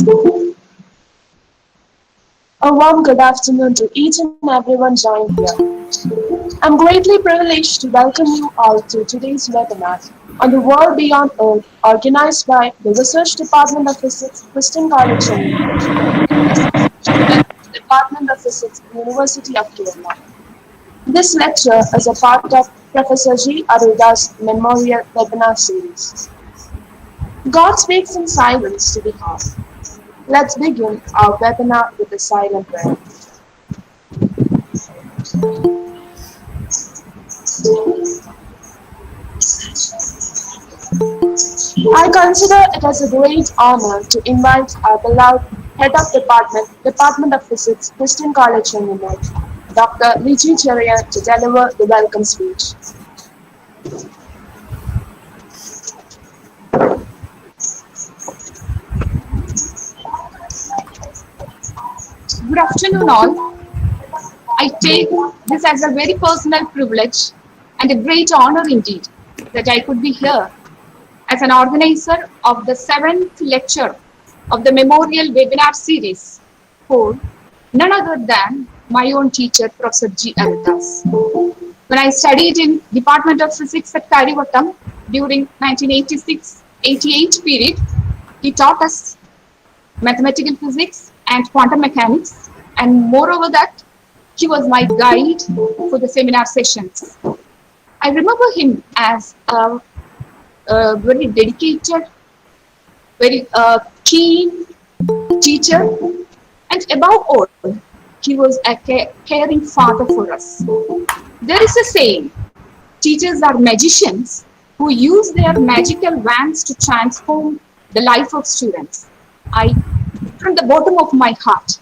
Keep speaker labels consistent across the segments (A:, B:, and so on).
A: A warm good afternoon to each and everyone joined here. I'm greatly privileged to welcome you all to today's webinar on the world beyond Earth, organized by the Research Department of Physics, Christian College, Chengannur, Department of Physics, University of Kerala. This lecture is a part of Professor G. Aruda's Memorial Webinar Series. God speaks in silence to the heart. Let's begin our webinar with a silent prayer. I consider it as a great honor to invite our beloved Head of Department of Physics, Christian College, Ninan, Dr. Lichi Cherya, to deliver the welcome speech.
B: Good afternoon, all. I take this as a very personal privilege and a great honor indeed that I could be here as an organizer of the 7th lecture of the Memorial Webinar Series for none other than my own teacher, Professor G. Arudas. When I studied in Department of Physics at Karivattam during 1986-88 period, he taught us mathematical physics and quantum mechanics, and moreover that, he was my guide for the seminar sessions. I remember him as a very dedicated, very keen teacher, and above all, he was a caring father for us. There is a saying, teachers are magicians who use their magical wands to transform the life of students. I, from the bottom of my heart,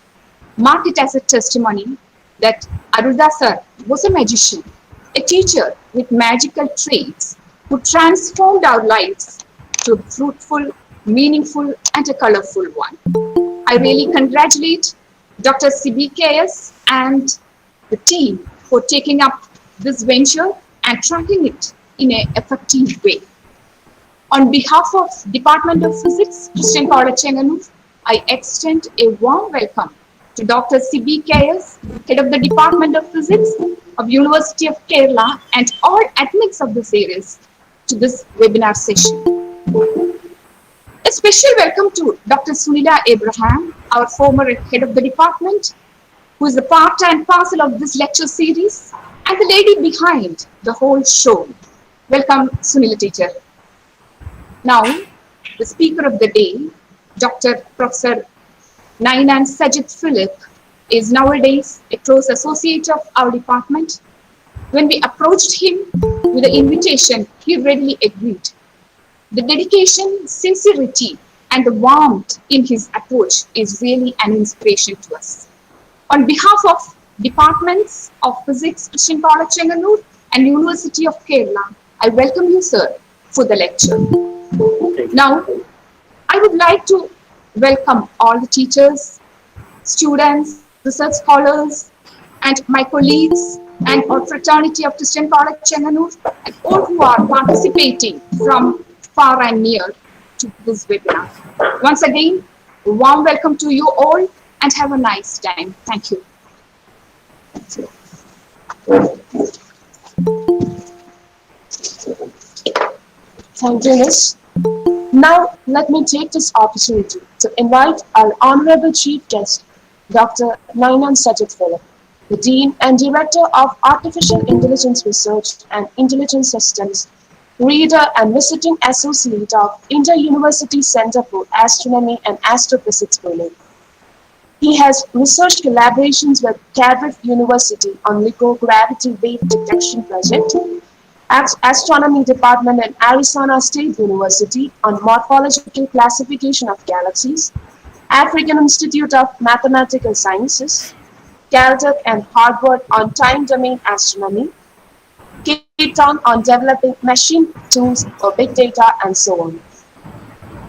B: mark it as a testimony that Aruda sir was a magician, a teacher with magical traits who transformed our lives to a fruitful, meaningful, and a colorful one. I really congratulate Dr. CBKS and the team for taking up this venture and tracking it in an effective way. On behalf of Department of Physics, Christian College, Chengannur, I extend a warm welcome to Dr. CBKS, Head of the Department of Physics of University of Kerala, and all admins of the series to this webinar session. A special welcome to Dr. Sunila Abraham, our former Head of the Department, who is a part and parcel of this lecture series, and the lady behind the whole show. Welcome, Sunila teacher. Now, the speaker of the day, Dr. Professor Ninan Sajeeth is nowadays a close associate of our department. When we approached him with the invitation, he readily agreed. The dedication, sincerity, and the warmth in his approach is really an inspiration to us. On behalf of Departments of Physics, Christian College, Chengannur, and University of Kerala, I welcome you, sir, for the lecture. Now, I would like to welcome all the teachers, students, research scholars, and my colleagues and our fraternity of Christian College, Chengannur, and all who are participating from far and near to this webinar. Once again, a warm welcome to you all and have a nice time. Thank you.
A: Thank you, Miss. Now, let me take this opportunity to invite our Honorable Chief Guest, Dr. Ninan Sajeeth, the Dean and Director of Artificial Intelligence Research and Intelligence Systems, Reader and Visiting Associate of Inter-University Center for Astronomy and Astrophysics, Berlin. He has research collaborations with Cardiff University on LIGO Gravity Wave Detection Project, Astronomy Department at Arizona State University on Morphological Classification of Galaxies, African Institute of Mathematical Sciences, Caltech and Harvard on Time Domain Astronomy, Cape Town on Developing Machine Tools for Big Data, and so on.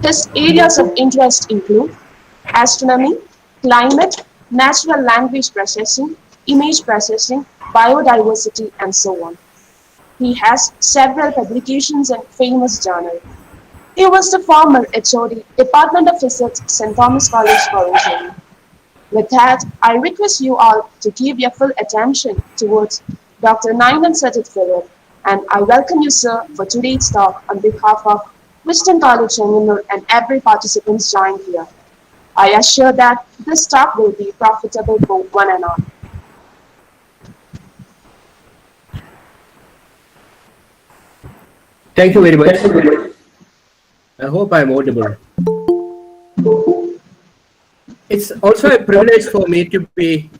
A: His areas of interest include astronomy, climate, natural language processing, image processing, biodiversity, and so on. He has several publications in famous journals. He was the former HOD, Department of Physics, St. Thomas College for Engineering. With that, I request you all to give your full attention towards Dr. Ninan Sajeeth, and I welcome you, sir, for today's talk on behalf of Wisdom College Chengannur and every participant joined here. I assure that this talk will be profitable for one and all.
C: Thank you very much. I hope I'm audible. It's also a privilege for me to be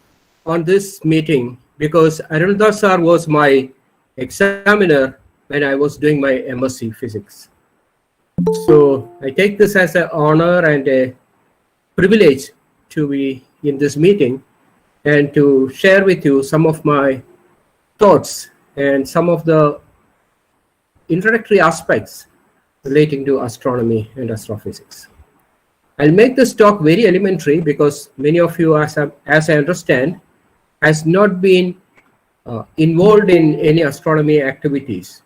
C: on this meeting because Arundha sir was my examiner when I was doing my MSc Physics. So I take this as an honor and a privilege to be in this meeting and to share with you some of my thoughts and some of the introductory aspects relating to astronomy and astrophysics. I'll make this talk very elementary because many of you, as I understand, has not been involved in any astronomy activities.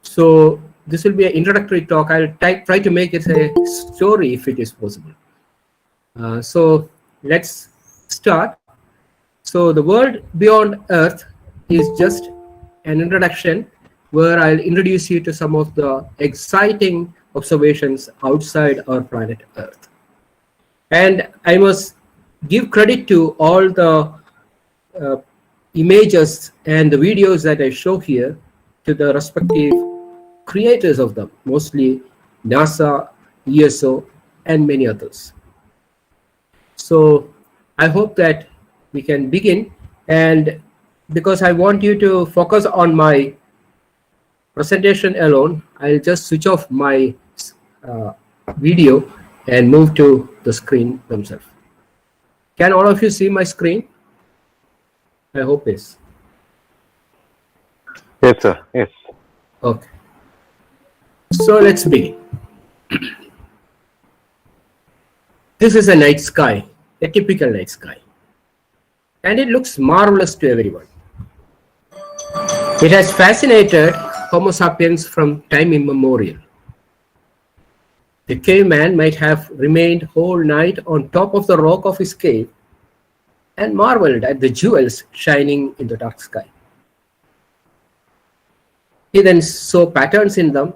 C: So this will be an introductory talk. I'll try to make it a story if it is possible. So let's start. So the world beyond Earth is just an introduction where I'll introduce you to some of the exciting observations outside our planet Earth. And I must give credit to all the images and the videos that I show here to the respective creators of them, mostly NASA, ESO, and many others. So I hope that we can begin, and because I want you to focus on my presentation alone, I'll just switch off my video and move to the screen themselves. Can all of you see my screen? I hope yes.
D: Yes, sir. Yes.
C: Okay. So let's begin. This is a night sky, a typical night sky. And it looks marvelous to everyone. It has fascinated Homo sapiens from time immemorial. The caveman might have remained whole night on top of the rock of his cave and marveled at the jewels shining in the dark sky. He then saw patterns in them,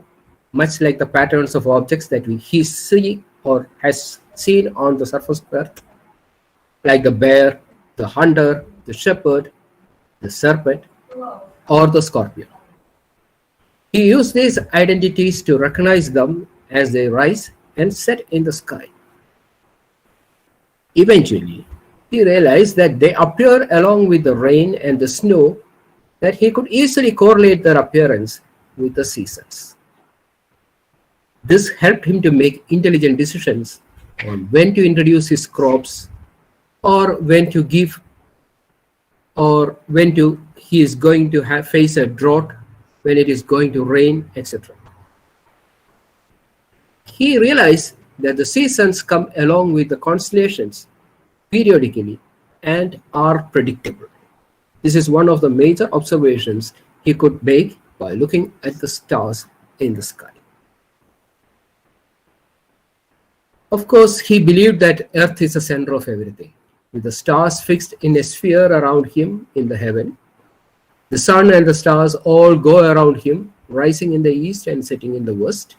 C: much like the patterns of objects that he see or has seen on the surface of Earth, like the bear, the hunter, the shepherd, the serpent, or the scorpion. He used these identities to recognize them as they rise and set in the sky. Eventually, he realized that they appear along with the rain and the snow, that he could easily correlate their appearance with the seasons. This helped him to make intelligent decisions on when to introduce his crops, or when to give, or when he is going to face a drought, when it is going to rain, etc. He realized that the seasons come along with the constellations periodically and are predictable. This is one of the major observations he could make by looking at the stars in the sky. Of course, he believed that Earth is the center of everything, with the stars fixed in a sphere around him in the heaven. The sun and the stars all go around him, rising in the east and setting in the west.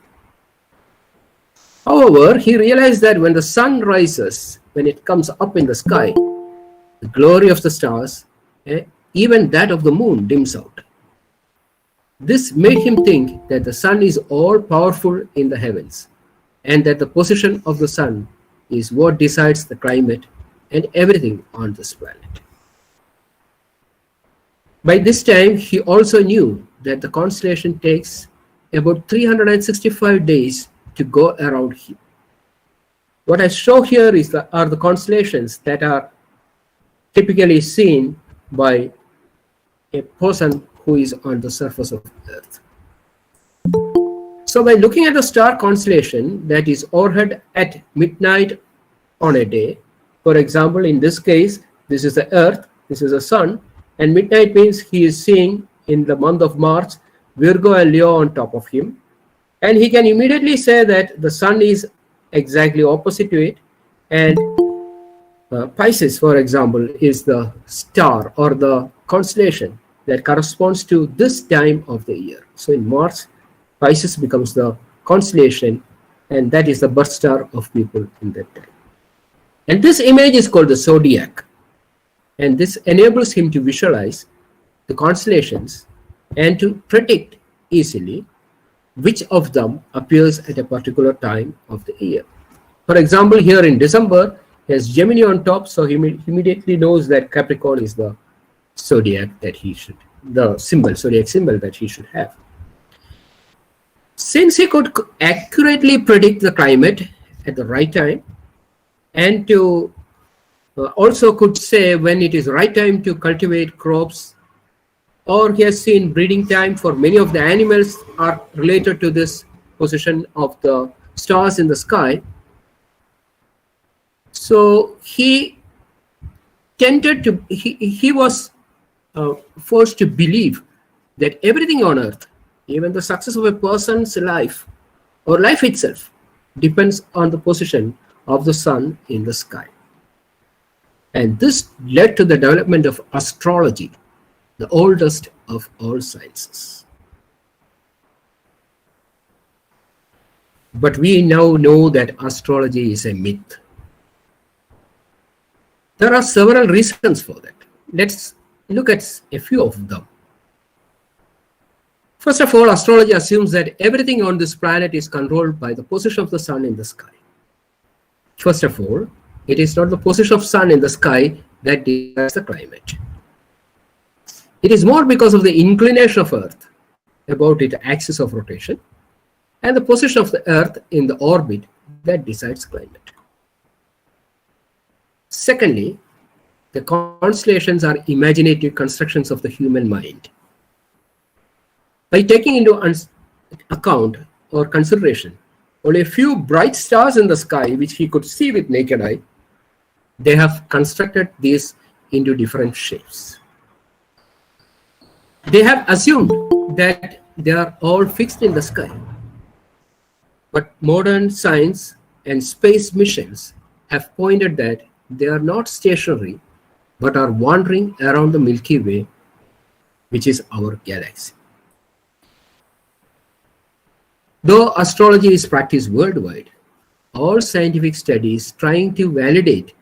C: However, he realized that when the sun rises, when it comes up in the sky, the glory of the stars, even that of the moon, dims out. This made him think that the sun is all powerful in the heavens, and that the position of the sun is what decides the climate and everything on this planet. By this time, he also knew that the constellation takes about 365 days to go around him. What I show here are the constellations that are typically seen by a person who is on the surface of Earth. So by looking at the star constellation that is overhead at midnight on a day, for example, in this case, this is the Earth, this is the Sun, and midnight means he is seeing in the month of March, Virgo and Leo on top of him. And he can immediately say that the sun is exactly opposite to it, and Pisces, for example, is the star or the constellation that corresponds to this time of the year. So in March, Pisces becomes the constellation, and that is the birth star of people in that time. And this image is called the zodiac, and this enables him to visualize the constellations and to predict easily which of them appears at a particular time of the year. For example, here in December, he has Gemini on top, so he immediately knows that Capricorn is the zodiac that he should, the symbol, zodiac symbol that he should have. Since he could accurately predict the climate at the right time, and to also could say when it is right time to cultivate crops, or he has seen breeding time for many of the animals are related to this position of the stars in the sky. So he tended to, he was forced to believe that everything on earth, even the success of a person's life or life itself, depends on the position of the sun in the sky. And this led to the development of astrology, the oldest of all sciences. But we now know that astrology is a myth. There are several reasons for that. Let's look at a few of them. First of all, astrology assumes that everything on this planet is controlled by the position of the sun in the sky. First of all, it is not the position of sun in the sky that decides the climate. It is more because of the inclination of Earth about its axis of rotation and the position of the Earth in the orbit that decides climate. Secondly, the constellations are imaginative constructions of the human mind. By taking into account or consideration only a few bright stars in the sky which he could see with naked eye, they have constructed these into different shapes. They have assumed that they are all fixed in the sky. But modern science and space missions have pointed that they are not stationary but are wandering around the Milky Way, which is our galaxy. Though astrology is practiced worldwide, all scientific studies trying to validate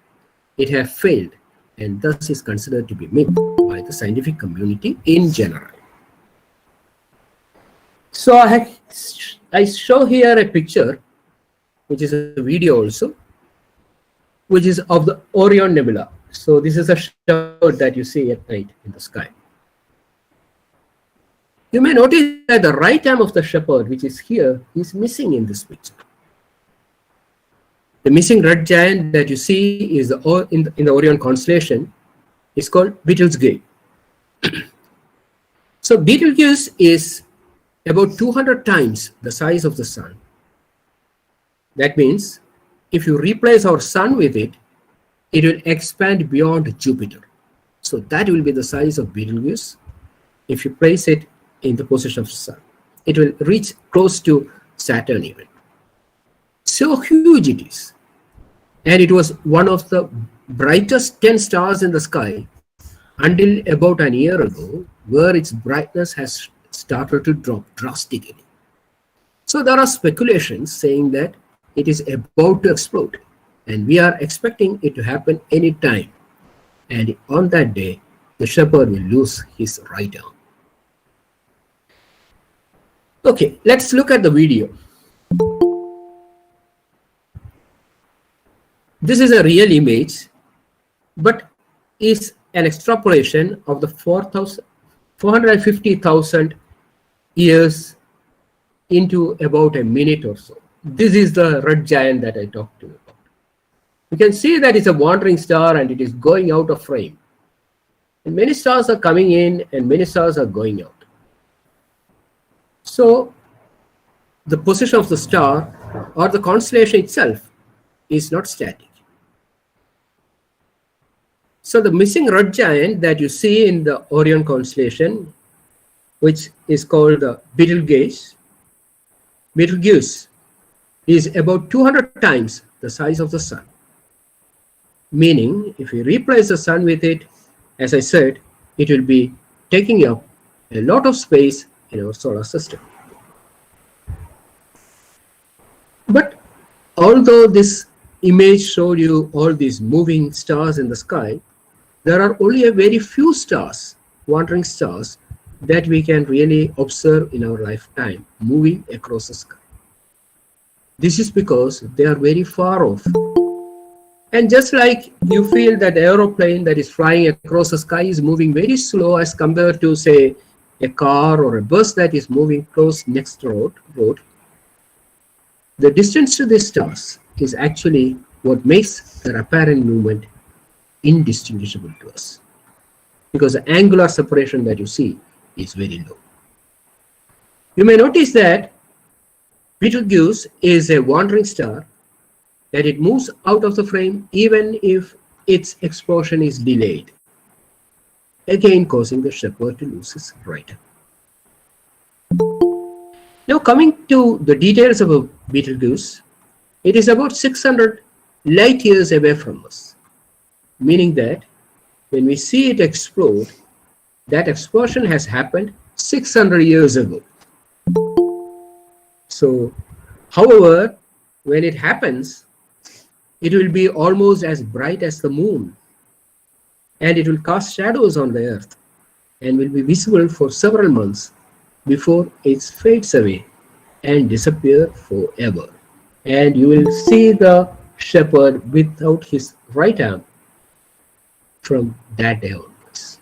C: it have failed, and thus is considered to be myth by the scientific community in general. So I show here a picture, which is a video also, which is of the Orion Nebula. So this is a shepherd that you see at night in the sky. You may notice that the right arm of the shepherd, which is here, is missing in this picture. The missing red giant that you see is in the Orion constellation is called Betelgeuse. So Betelgeuse is about 200 times the size of the sun. That means if you replace our sun with it, it will expand beyond Jupiter. So that will be the size of Betelgeuse if you place it in the position of the sun. It will reach close to Saturn even. So huge it is. And it was one of the brightest 10 stars in the sky until about a year ago, where its brightness has started to drop drastically. So there are speculations saying that it is about to explode, and we are expecting it to happen any time. And on that day, the shepherd will lose his right arm. Okay, let's look at the video. This is a real image, but is an extrapolation of the 450,000 years into about a minute or so. This is the red giant that I talked to you about. You can see that it's a wandering star and it is going out of frame. And many stars are coming in and many stars are going out. So the position of the star or the constellation itself is not static. So the missing red giant that you see in the Orion constellation, which is called the Betelgeuse, Betelgeuse is about 200 times the size of the Sun. Meaning, if we replace the Sun with it, as I said, it will be taking up a lot of space in our solar system. But although this image showed you all these moving stars in the sky, there are only a very few stars, wandering stars, that we can really observe in our lifetime moving across the sky. This is because they are very far off. And just like you feel that the aeroplane that is flying across the sky is moving very slow as compared to, say, a car or a bus that is moving close next road, the distance to the stars is actually what makes their apparent movement indistinguishable to us, because the angular separation that you see is very low. You may notice that Betelgeuse is a wandering star, that it moves out of the frame even if its explosion is delayed, again causing the shepherd to lose his right arm. Now coming to the details of a Betelgeuse, it is about 600 light years away from us, meaning that when we see it explode, that explosion has happened 600 years ago. So, however, when it happens, it will be almost as bright as the moon, and it will cast shadows on the earth and will be visible for several months before it fades away and disappears forever. And you will see the shepherd without his right arm from that day onwards.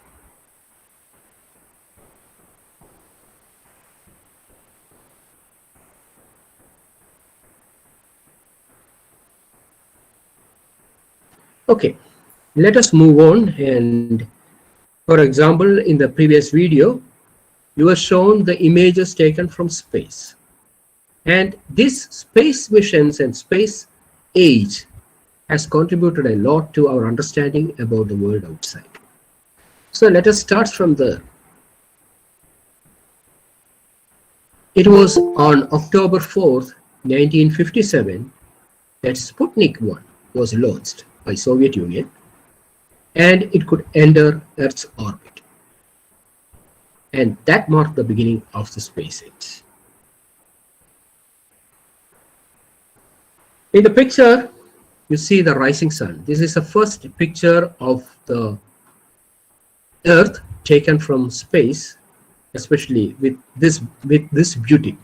C: Okay, let us move on. And for example, in the previous video, you were shown the images taken from space. And this space missions and space age has contributed a lot to our understanding about the world outside. So let us start from there. It was on October 4th, 1957, that Sputnik 1 was launched by Soviet Union, and it could enter Earth's orbit. And that marked the beginning of the space age. In the picture, you see the rising sun. This is the first picture of the Earth taken from space, especially with this beauty.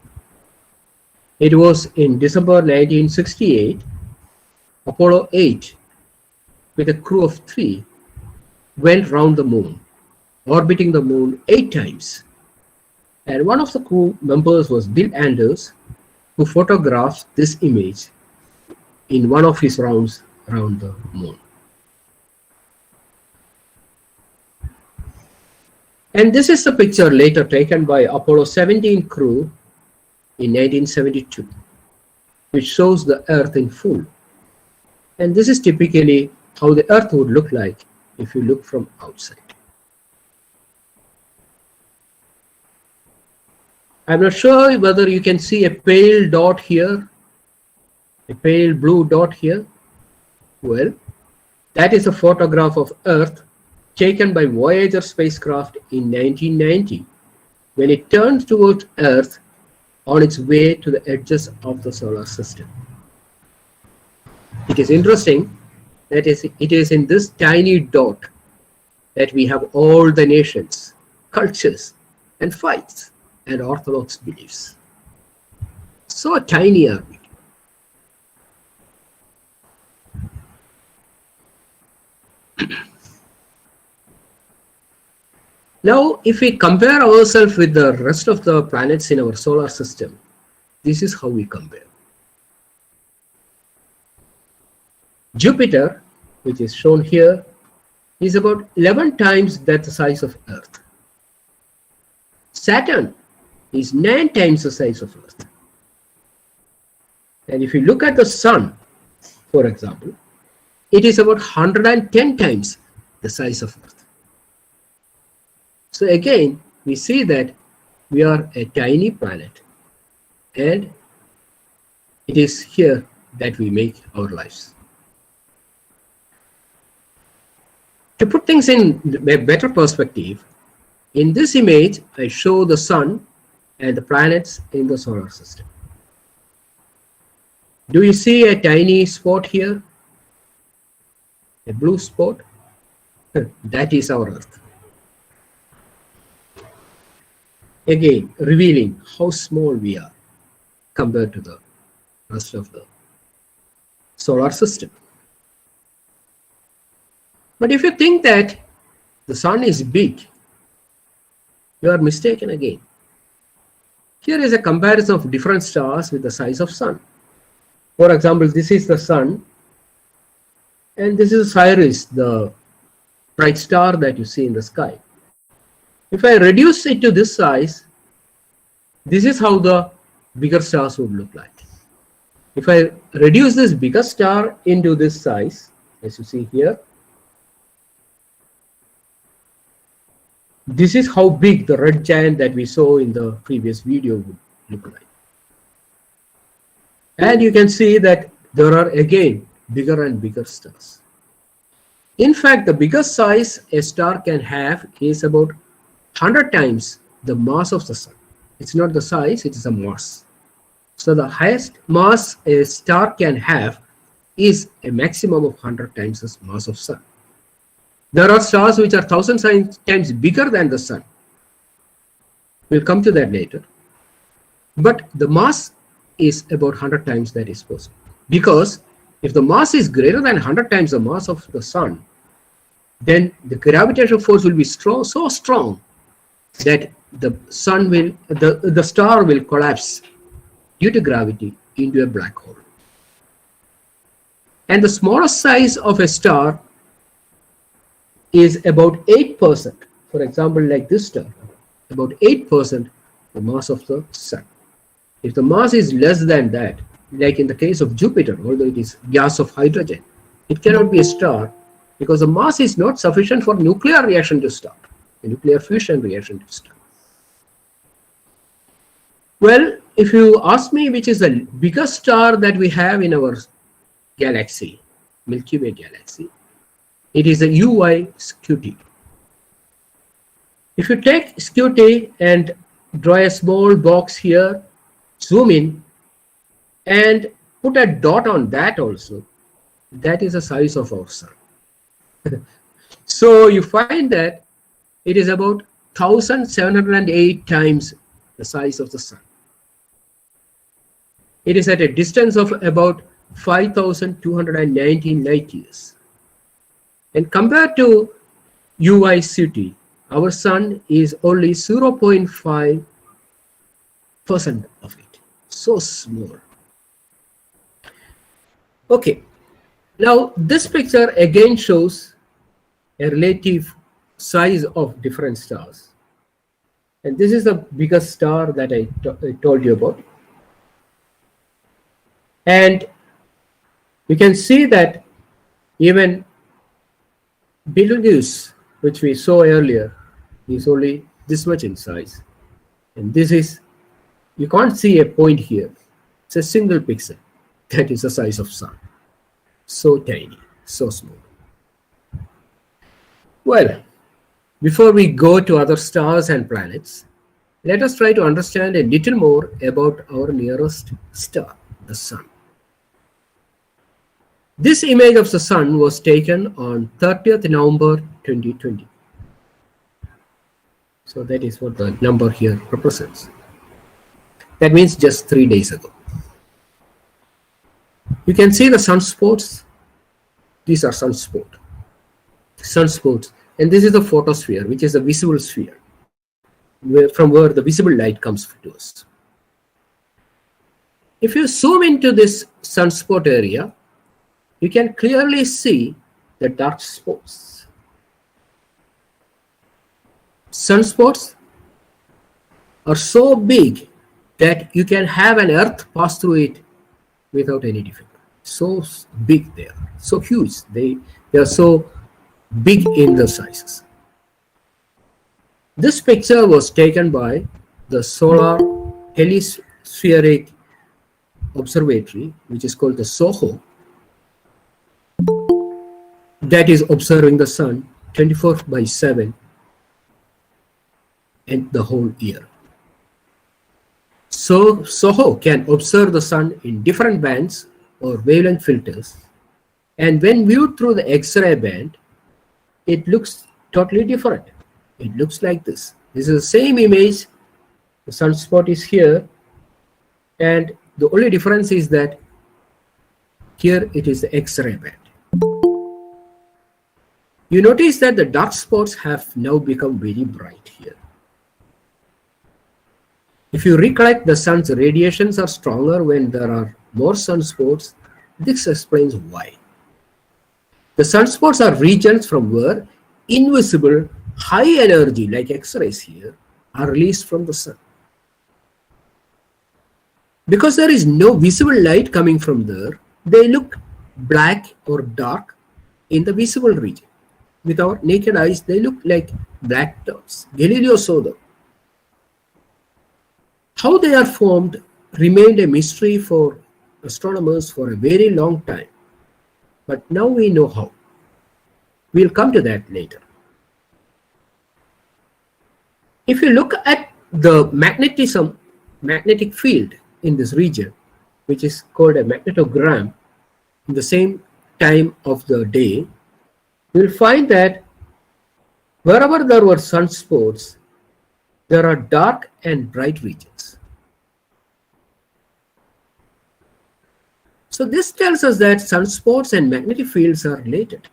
C: It was in December 1968, Apollo 8, with a crew of 3, went round the moon, orbiting the moon 8 times. And one of the crew members was Bill Anders, who photographed this image in one of his rounds around the moon. And this is the picture later taken by Apollo 17 crew in 1972, which shows the Earth in full. And this is typically how the Earth would look like if you look from outside. I'm not sure whether you can see a pale dot here, a pale blue dot here. Well, that is a photograph of Earth taken by Voyager spacecraft in 1990, when it turned towards Earth on its way to the edges of the solar system. It is interesting that it is in this tiny dot that we have all the nations, cultures, and fights and orthodox beliefs. So tiny are we. Now, if we compare ourselves with the rest of the planets in our solar system, this is how we compare. Jupiter, which is shown here, is about 11 times that size of Earth. Saturn is 9 times the size of Earth. And if you look at the Sun, for example, it is about 110 times the size of Earth. So again, we see that we are a tiny planet, and It is here that we make our lives. To put things in a better perspective, in this image, I show the sun and the planets in the solar system. Do you see a tiny spot here? A blue spot? That is our Earth. Again, revealing how small we are compared to the rest of the solar system. But if you think that the sun is big, you are mistaken again. Here is a comparison of different stars with the size of sun. For example, this is the sun, and this is Sirius, the bright star that you see in the sky. If I reduce it to this size, this is how the bigger stars would look like. If I reduce this bigger star into this size, as you see here, this is how big the red giant that we saw in the previous video would look like. And you can see that there are again bigger and bigger stars. In fact, the biggest size a star can have is about 100 times the mass of the sun. It's not the size, it is the mass. So the highest mass a star can have is a maximum of 100 times the mass of sun. There are stars which are 1,000 times bigger than the sun. We'll come to that later. But the mass is about 100 times that is possible. Because if the mass is greater than 100 times the mass of the sun, then the gravitational force will be strong, so strong that the sun will, the star will collapse due to gravity into a black hole. And the smallest size of a star is about 8%. For example, like this star, about 8% the mass of the sun. If the mass is less than that, like in the case of Jupiter, although it is gas of hydrogen, it cannot be a star because the mass is not sufficient for nuclear reaction to start, a nuclear fusion reaction to start. Well, if you ask me which is the biggest star that we have in our galaxy, Milky Way Galaxy, it is a UY Scuti. If you take Scuti and draw a small box here, zoom in, and put a dot on that also, that is the size of our sun. So you find that it is about 1,708 times the size of the sun. It is at a distance of about 5,219 light years. And compared to UY Scuti, our sun is only 0.5% of it. So small. Okay. Now this picture again shows a relative size of different stars. And this is the biggest star that I told you about. And you can see that even Betelgeuse, which we saw earlier, is only this much in size. And this is, you can't see a point here. It's a single pixel. That is the size of sun. So tiny, so small. Well, before we go to other stars and planets, let us try to understand a little more about our nearest star, the sun. This image of the sun was taken on 30th November 2020. So that is what the number here represents. That means just 3 days ago. You can see the sunspots. These are sunspots. And this is the photosphere, which is the visible sphere, from where the visible light comes to us. If you zoom into this sunspot area, you can clearly see the dark spots. Sunspots are so big that you can have an Earth pass through it without any difficulty. So big they are, so huge. They are so big in the sizes. This picture was taken by the Solar Hemispheric observatory, which is called the SOHO, that is observing the sun 24/7 and the whole year. So SOHO can observe the sun in different bands or wavelength filters, and when viewed through the X-ray band, it looks totally different. It looks like this. This is the same image. The sunspot is here, and the only difference is that here it is the X-ray band. You notice that the dark spots have now become very bright here. If you recollect, the sun's radiations are stronger when there are more sunspots. This explains why. The sunspots are regions from where invisible high energy, like X-rays here, are released from the sun. Because there is no visible light coming from there, they look black or dark in the visible region. With our naked eyes, they look like black dots. Galileo saw them. How they are formed remained a mystery for astronomers for a very long time. But now we know how. We'll come to that later. If you look at the magnetic field in this region, which is called a magnetogram, in the same time of the day, you'll find that wherever there were sunspots, there are dark and bright regions. So this tells us that sunspots and magnetic fields are related.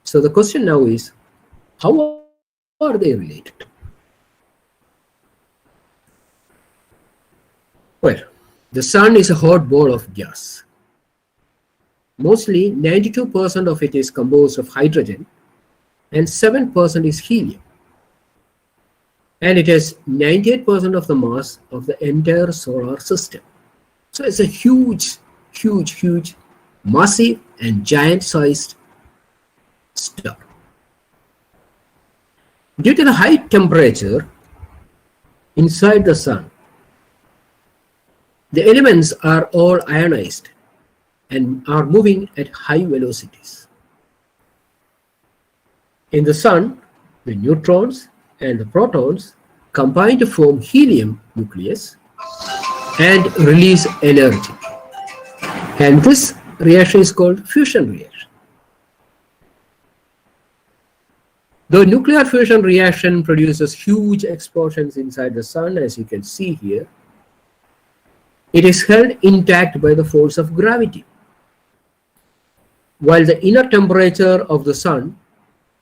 C: So the question now is, how are they related? Well, the sun is a hot ball of gas. Mostly 92% of it is composed of hydrogen and 7% is helium. And it has 98% of the mass of the entire solar system. So it's a huge, massive and giant-sized star. Due to the high temperature inside the sun, the elements are all ionized and are moving at high velocities. In the sun, the neutrons and the protons combine to form helium nucleus and release energy. And this reaction is called fusion reaction. The nuclear fusion reaction produces huge explosions inside the sun, as you can see here. It is held intact by the force of gravity. While the inner temperature of the sun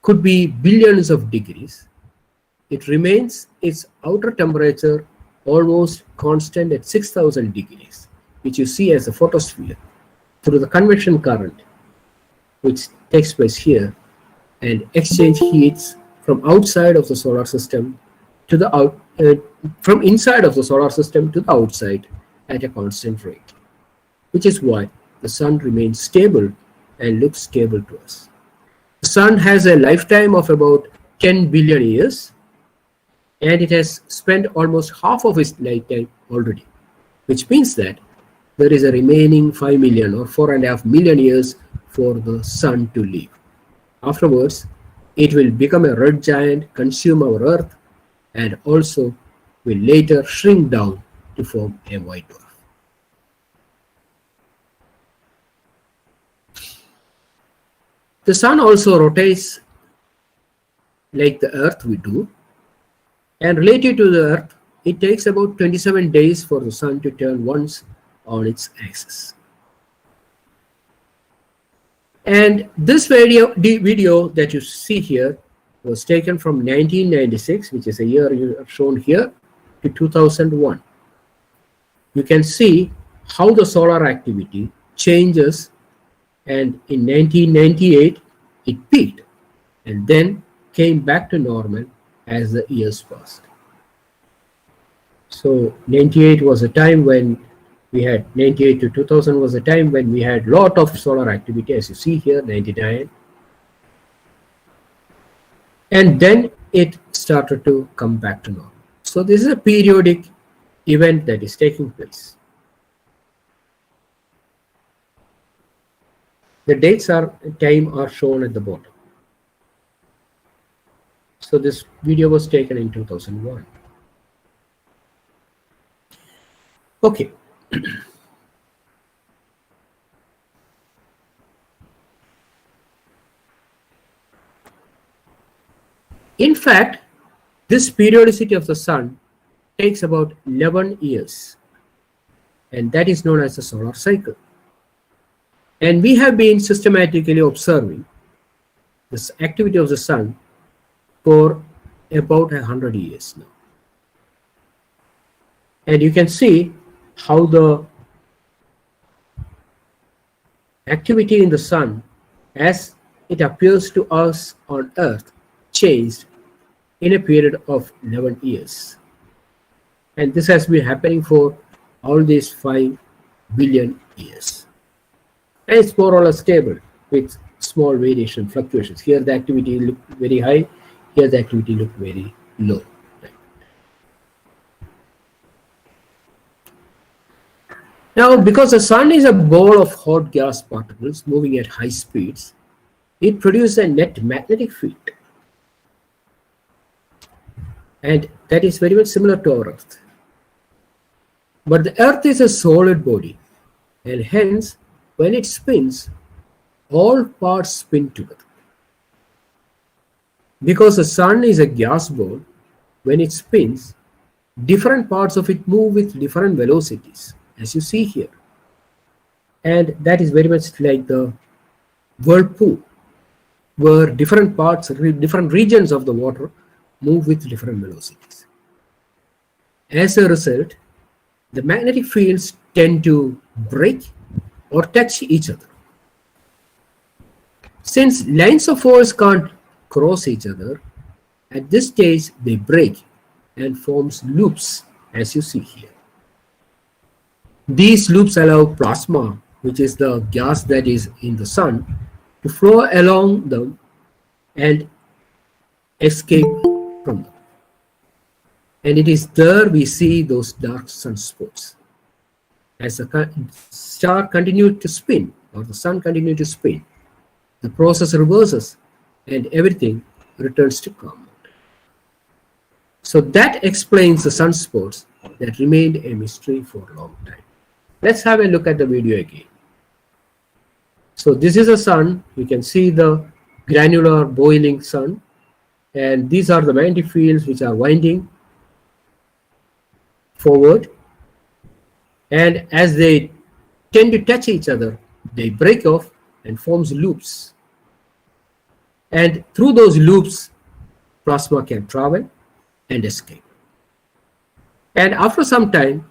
C: could be billions of degrees, it remains its outer temperature almost constant at 6,000 degrees, which you see as a photosphere through the convection current, which takes place here and exchange heats from outside of the solar system to the from inside of the solar system to the outside at a constant rate, which is why the sun remains stable and looks stable to us. The sun has a lifetime of about 10 billion years, and it has spent almost half of its lifetime already, which means that there is a remaining 5 million or 4.5 million years for the sun to live. Afterwards, it will become a red giant, consume our Earth, and also will later shrink down to form a white dwarf. The sun also rotates like the Earth we do, and related to the Earth, it takes about 27 days for the sun to turn once on its axis. And this video that you see here was taken from 1996, which is a year you have shown here, to 2001. You can see how the solar activity changes, and in 1998 it peaked and then came back to normal as the years passed. So 98 was a time when we had 98 to 2000 was a time when we had lot of solar activity, as you see here, 99. And then it started to come back to normal. So this is a periodic event that is taking place. The dates time are shown at the bottom. So this video was taken in 2001. Okay. In fact, this periodicity of the sun takes about 11 years, and that is known as the solar cycle. And we have been systematically observing this activity of the sun for about 100 years now. And you can see how the activity in the sun as it appears to us on Earth changed in a period of 11 years. And this has been happening for all these 5 billion years. And it's more or less stable with small variation fluctuations. Here the activity looked very high, here the activity looked very low. Now, because the sun is a ball of hot gas particles moving at high speeds, it produces a net magnetic field. And that is very much similar to our Earth. But the Earth is a solid body, and hence, when it spins, all parts spin together. Because the sun is a gas ball, when it spins, different parts of it move with different velocities, as you see here. And that is very much like the whirlpool, where different parts, different regions of the water move with different velocities. As a result, the magnetic fields tend to break or touch each other. Since lines of force can't cross each other, at this stage they break and forms loops, as you see here. These loops allow plasma, which is the gas that is in the sun, to flow along them and escape from them. And it is there we see those dark sunspots. As the star continues to spin, or the sun continues to spin, the process reverses and everything returns to calm. So that explains the sunspots that remained a mystery for a long time. Let's have a look at the video again. So this is a sun. You can see the granular boiling sun, and these are the magnetic fields which are winding forward, and as they tend to touch each other, they break off and forms loops, and through those loops plasma can travel and escape. And after some time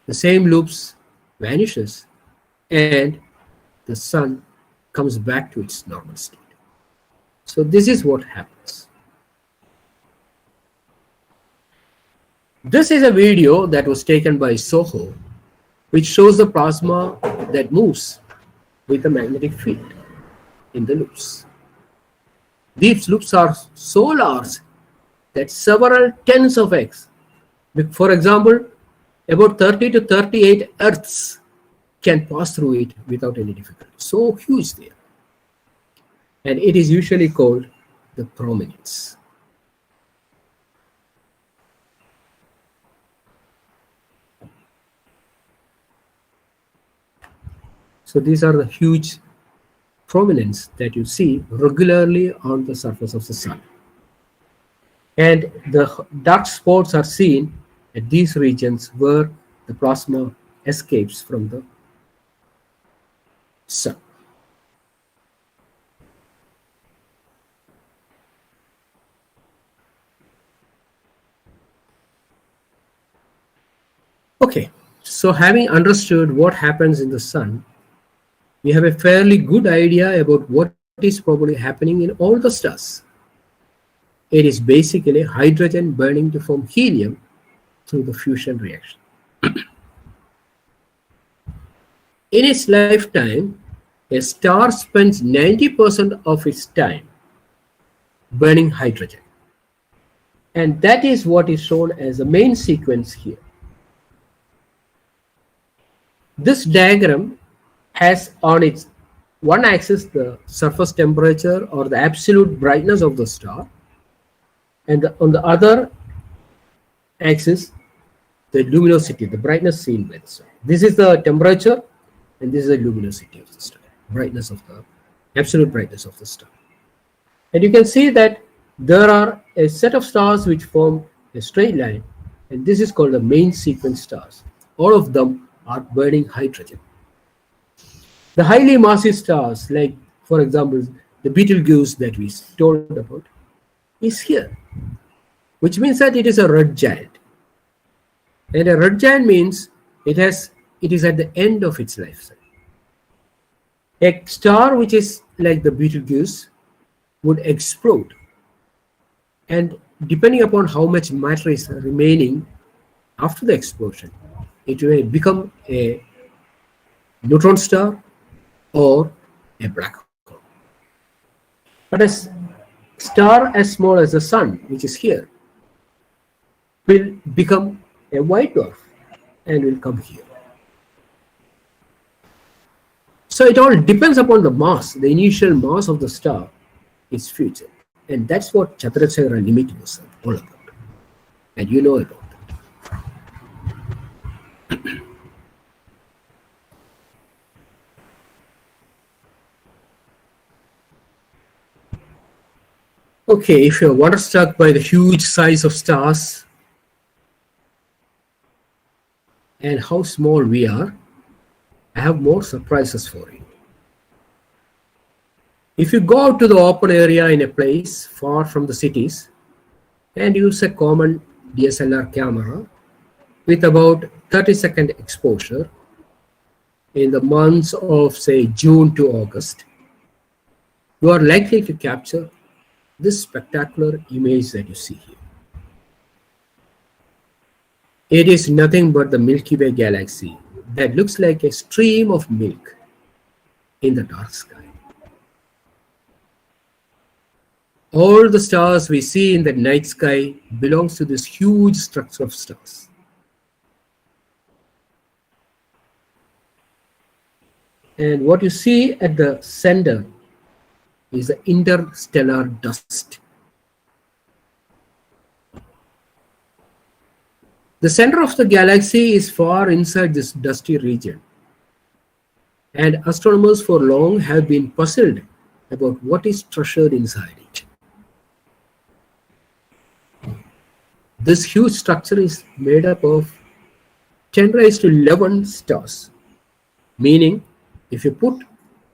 C: the same loops vanishes and the sun comes back to its normal state. So this is what happens. This is a video that was taken by Soho, which shows the plasma that moves with a magnetic field in the loops. These loops are so large that several tens of X, for example, about 30 to 38 Earths can pass through it without any difficulty. So huge they are. And it is usually called the prominence. So these are the huge prominence that you see regularly on the surface of the sun. And the dark spots are seen at these regions where the plasma escapes from the sun. Okay, so having understood what happens in the sun, we have a fairly good idea about what is probably happening in all the stars. It is basically hydrogen burning to form helium through the fusion reaction. In its lifetime, a star spends 90% of its time burning hydrogen. And that is what is shown as the main sequence here. This diagram has on its one axis the surface temperature or the absolute brightness of the star, and on the other axis the luminosity, the brightness seen by the star. This is the temperature and this is the luminosity of the star, brightness of the absolute brightness of the star. And you can see that there are a set of stars which form a straight line, and this is called the main sequence stars. All of them are burning hydrogen. The highly massive stars, like for example the Betelgeuse that we told about, is here, which means that it is a red giant. And a red giant means it is at the end of its lifetime. A star which is like the Betelgeuse would explode, and depending upon how much matter is remaining after the explosion, it may become a neutron star or a black hole. But a star as small as the sun, which is here, will become a white dwarf and will come here. So it all depends upon the mass, the initial mass of the star, its future. And that's what Chaturashara limit was all about. And you know about it. Okay, if you're wonderstruck by the huge size of stars and how small we are, I have more surprises for you. If you go out to the open area in a place far from the cities and use a common DSLR camera with about 30-second exposure in the months of say June to August, you are likely to capture this spectacular image that you see here. It is nothing but the Milky Way Galaxy that looks like a stream of milk in the dark sky. All the stars we see in the night sky belongs to this huge structure of stars. And what you see at the center is the interstellar dust. The center of the galaxy is far inside this dusty region, and astronomers for long have been puzzled about what is treasured inside it. This huge structure is made up of 10 raised to 11 stars, meaning if you put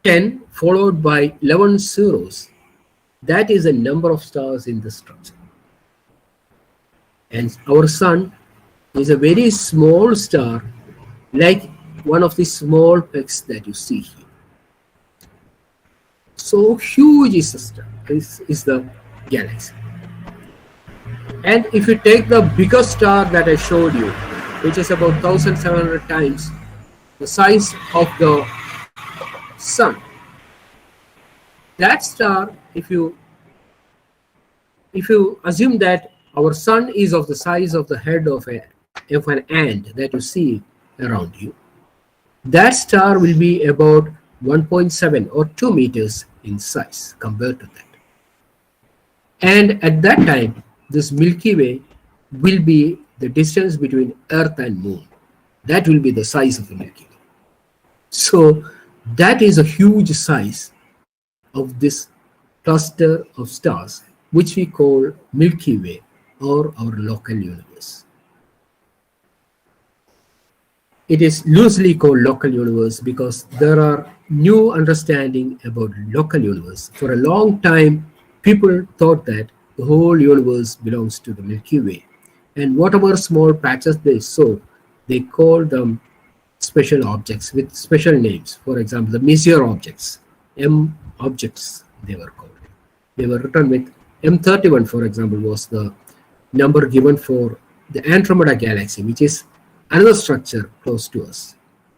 C: 10 followed by 11 zeros, that is the number of stars in the structure. And our sun is a very small star, like one of the small pecks that you see here. So huge is the star, is the galaxy. And if you take the biggest star that I showed you, which is about 1,700 times the size of the sun, that star, if you assume that our sun is of the size of the head of an ant that you see around you, that star will be about 1.7 or 2 meters in size compared to that. And at that time, this Milky Way will be the distance between Earth and Moon. That will be the size of the Milky Way. So that is a huge size of this cluster of stars, which we call Milky Way or our local universe. It is loosely called local universe because there are new understanding about local universe. For a long time, people thought that the whole universe belongs to the Milky Way. And whatever small patches they saw, they called them special objects with special names. For example, the Messier objects, M objects they were called. They were written with M31, for example, was the number given for the Andromeda Galaxy, which is another structure close to us.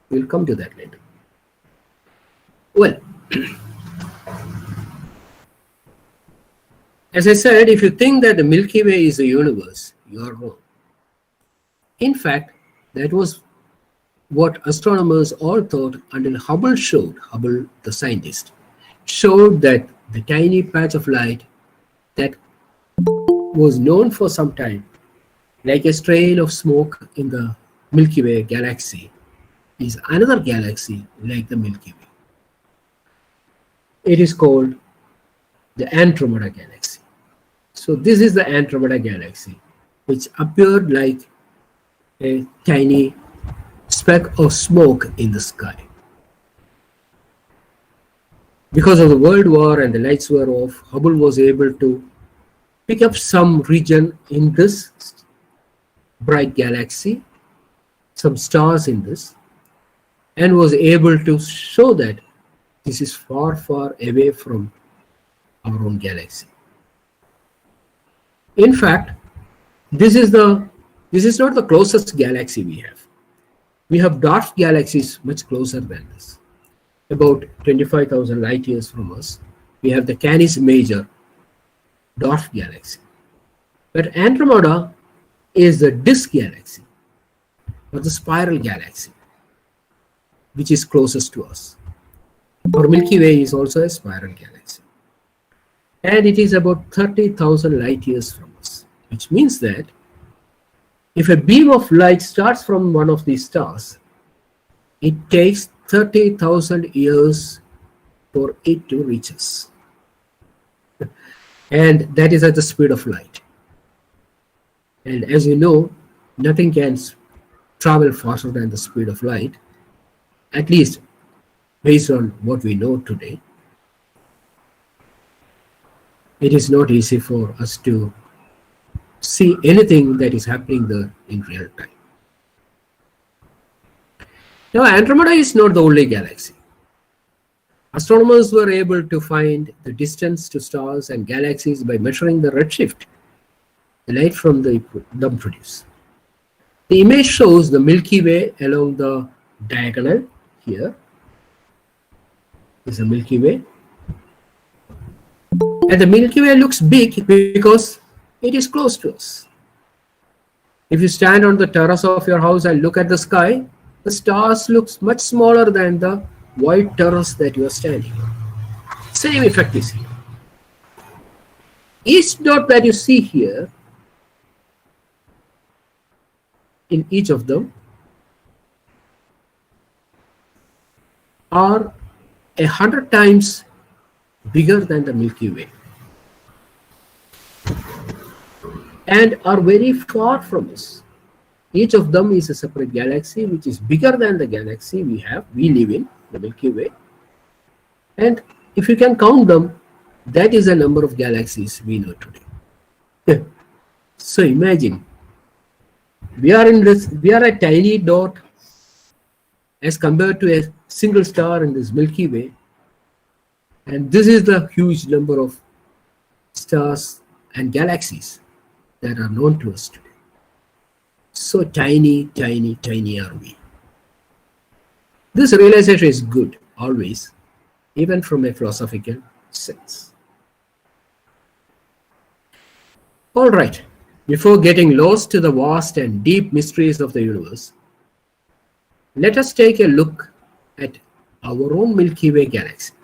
C: We'll come to that later. Well, as I said, if you think that the Milky Way is a universe, you are wrong. In fact, that was what astronomers all thought until Hubble the scientist, showed that the tiny patch of light that was known for some time, like a trail of smoke in the Milky Way Galaxy, is another galaxy like the Milky Way. It is called the Andromeda Galaxy. So this is the Andromeda Galaxy, which appeared like a tiny speck of smoke in the sky. Because of the World War and the lights were off, Hubble was able to pick up some region in this bright galaxy, some stars in this, and was able to show that this is far, far away from our own galaxy. In fact, this is not the closest galaxy we have. We have dwarf galaxies much closer than this. About 25,000 light years from us, we have the Canis Major dwarf galaxy. But Andromeda is the disk galaxy, or the spiral galaxy, which is closest to us. Our Milky Way is also a spiral galaxy. And it is about 30,000 light years from us, which means that if a beam of light starts from one of these stars, it takes 30,000 years for it to reach us. And that is at the speed of light. And as you know, nothing can travel faster than the speed of light, at least based on what we know today. It is not easy for us to see anything that is happening there in real time. Now, Andromeda is not the only galaxy. Astronomers were able to find the distance to stars and galaxies by measuring the redshift, the light from them produce. The image shows the Milky Way along the diagonal here. Is the Milky Way. And the Milky Way looks big because it is close to us. If you stand on the terrace of your house and look at the sky, the stars look much smaller than the white terrace that you are standing on. Same effect is here. Each dot that you see here, in each of them, are 100 times bigger than the Milky Way and are very far from us. Each of them is a separate galaxy which is bigger than the galaxy we live in, the Milky Way. And if you can count them, that is the number of galaxies we know today. So imagine, we are a tiny dot as compared to a single star in this Milky Way. And this is the huge number of stars and galaxies that are known to us today. So tiny, tiny, tiny are we. This realization is good, always, even from a philosophical sense. All right, before getting lost to the vast and deep mysteries of the universe, let us take a look at our own Milky Way galaxy.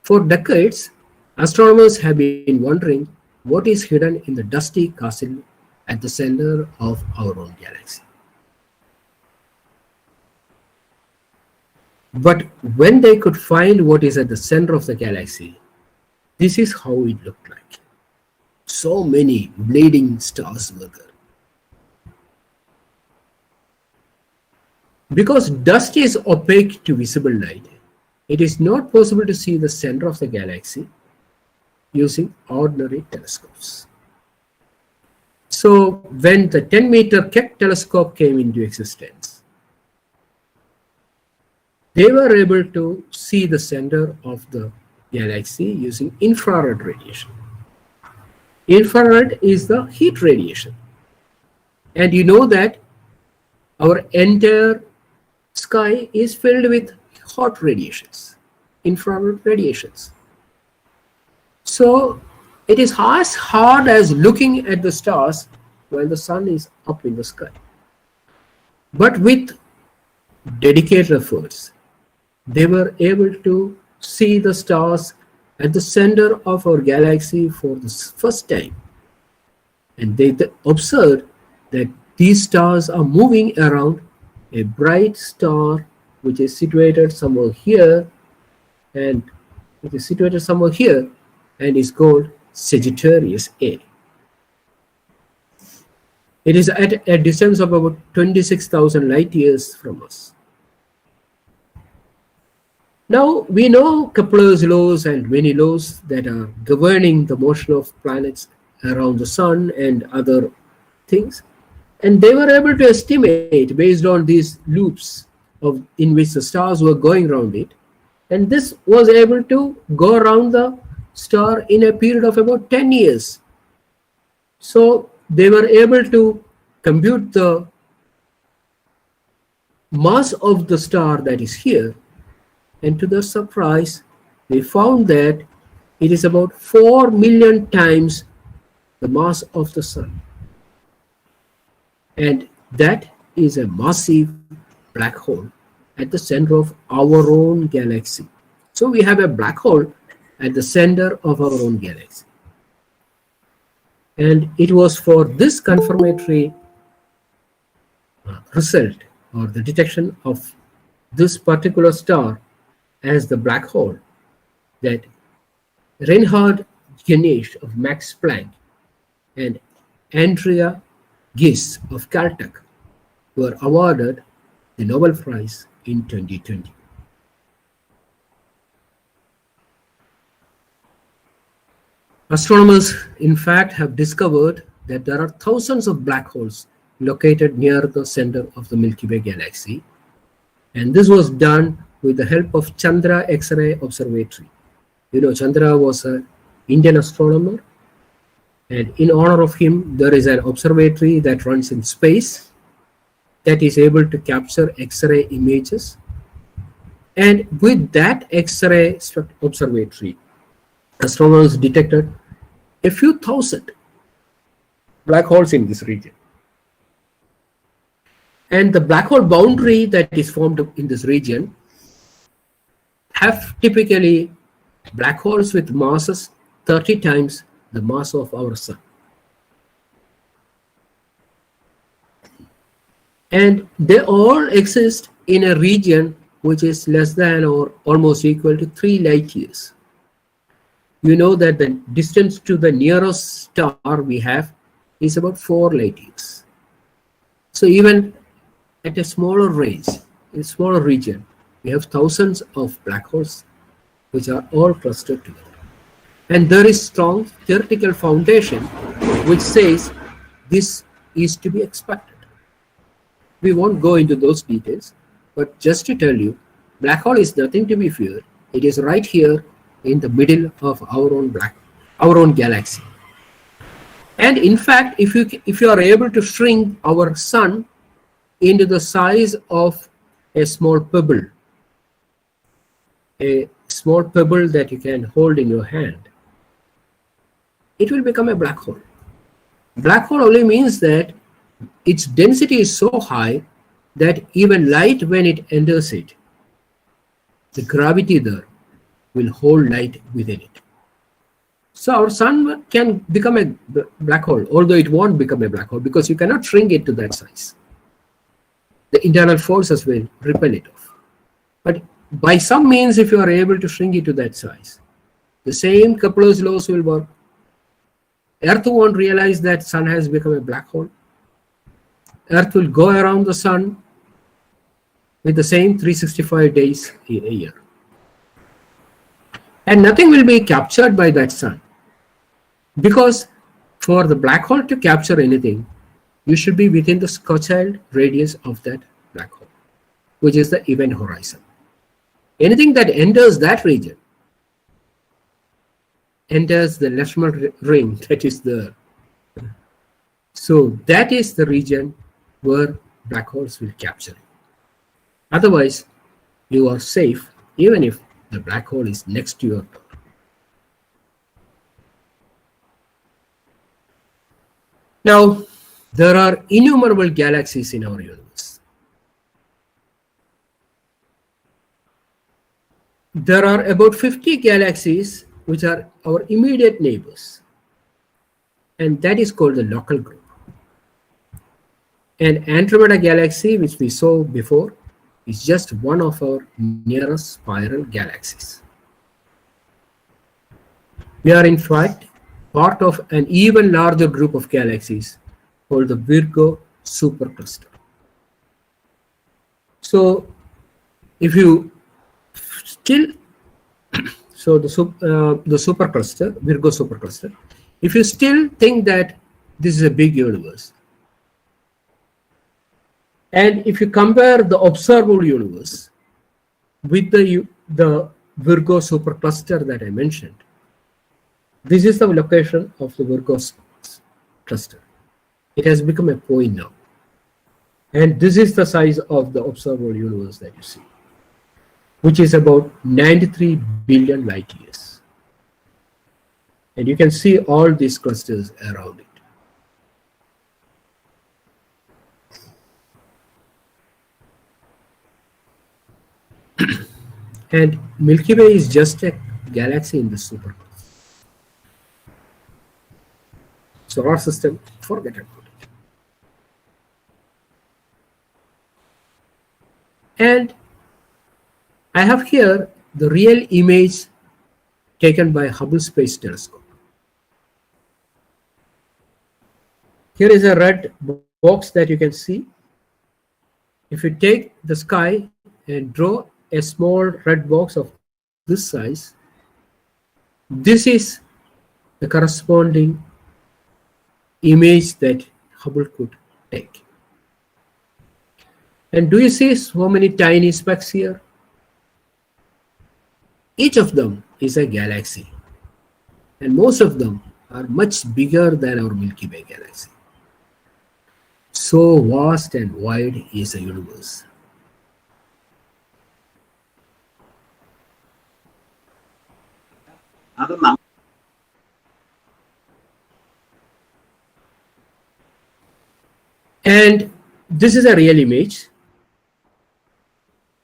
C: For decades, astronomers have been wondering what is hidden in the dusty castle at the center of our own galaxy. But when they could find what is at the center of the galaxy, this is how it looked like. So many bleeding stars were there. Because dust is opaque to visible light, it is not possible to see the center of the galaxy using ordinary telescopes. So when the 10-meter Keck telescope came into existence, they were able to see the center of the galaxy using infrared radiation. Infrared is the heat radiation. And you know that our entire sky is filled with hot radiations, infrared radiations. So it is as hard as looking at the stars while the sun is up in the sky. But with dedicated efforts, they were able to see the stars at the center of our galaxy for the first time. And they observed that these stars are moving around a bright star which is situated somewhere here, and it is situated somewhere here and is called Sagittarius A. It is at a distance of about 26,000 light years from us. Now we know Kepler's laws and many laws that are governing the motion of planets around the sun and other things, and they were able to estimate based on these loops in which the stars were going around it, and this was able to go around the star in a period of about 10 years. So they were able to compute the mass of the star that is here, and to their surprise, they found that it is about 4 million times the mass of the sun. And that is a massive black hole at the center of our own galaxy. So we have a black hole at the center of our own galaxy. And it was for this confirmatory result, or the detection of this particular star as the black hole, that Reinhard Genest of Max Planck and Andrea Ghez of Caltech were awarded the Nobel Prize in 2020. Astronomers, in fact, have discovered that there are thousands of black holes located near the center of the Milky Way Galaxy, and this was done with the help of Chandra X-ray Observatory. You know, Chandra was an Indian astronomer, and in honor of him, there is an observatory that runs in space that is able to capture X-ray images. And with that X-ray observatory, astronomers detected a few thousand black holes in this region. And the black hole boundary that is formed in this region have typically black holes with masses 30 times the mass of our sun. And they all exist in a region which is less than or almost equal to 3 light years. You know that the distance to the nearest star we have is about 4 light years. So even at a smaller range, in a smaller region, we have thousands of black holes which are all clustered together. And there is strong theoretical foundation which says this is to be expected. We won't go into those details, but just to tell you, black hole is nothing to be feared. It is right here in the middle of our own galaxy. And in fact, if you are able to shrink our sun into the size of a small pebble that you can hold in your hand, it will become a black hole. Black hole only means that its density is so high that even light, when it enters it, the gravity there will hold light within it. So our sun can become a black hole, although it won't become a black hole because you cannot shrink it to that size. The internal forces will repel it off. But by some means, if you are able to shrink it to that size, the same Kepler's laws will work. Earth won't realize that sun has become a black hole. Earth will go around the sun with the same 365 days in a year. And nothing will be captured by that sun. Because for the black hole to capture anything, you should be within the Schwarzschild radius of that black hole, which is the event horizon. Anything that enters that region enters the Lashman ring that is there. So that is the region where black holes will capture it. Otherwise, you are safe even if the black hole is next to your door. Now, there are innumerable galaxies in our universe. there are about 50 galaxies which are our immediate neighbors, and that is called the local group. And Andromeda Galaxy, which we saw before, is just one of our nearest spiral galaxies. We are in fact part of an even larger group of galaxies called the Virgo supercluster. So if you still, so the supercluster, Virgo supercluster, if you still think that this is a big universe, and if you compare the observable universe with the Virgo supercluster that I mentioned, this is the location of the Virgo cluster. It has become a point now. And this is the size of the observable universe that you see, which is about 93 billion light years. And you can see all these clusters around it. And Milky Way is just a galaxy in the supercluster. Solar system, forget about it. And I have here the real image taken by Hubble Space Telescope. Here is a red box that you can see. If you take the sky and draw a small red box of this size, this is the corresponding image that Hubble could take. And do you see so many tiny specks here? Each of them is a galaxy, and most of them are much bigger than our Milky Way galaxy. So vast and wide is the universe. And this is a real image.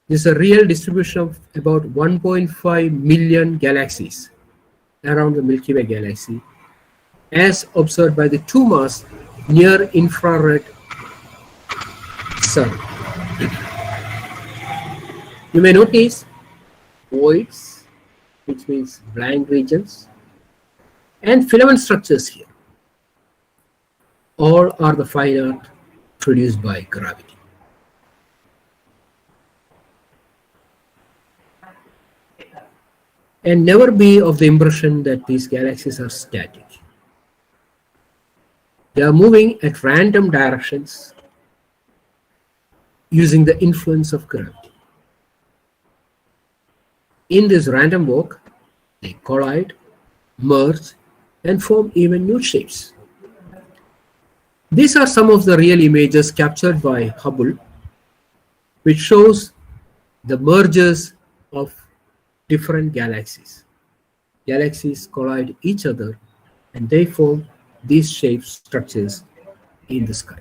C: This is a real distribution of about 1.5 million galaxies around the Milky Way galaxy, as observed by the two mass near infrared sun. You may notice voids, which means blank regions, and filament structures here. All are the fine art produced by gravity. And never be of the impression that these galaxies are static. They are moving at random directions using the influence of gravity. In this random walk, they collide, merge, and form even new shapes. These are some of the real images captured by Hubble, which shows the mergers of different galaxies. Galaxies collide each other and they form these shape structures in the sky.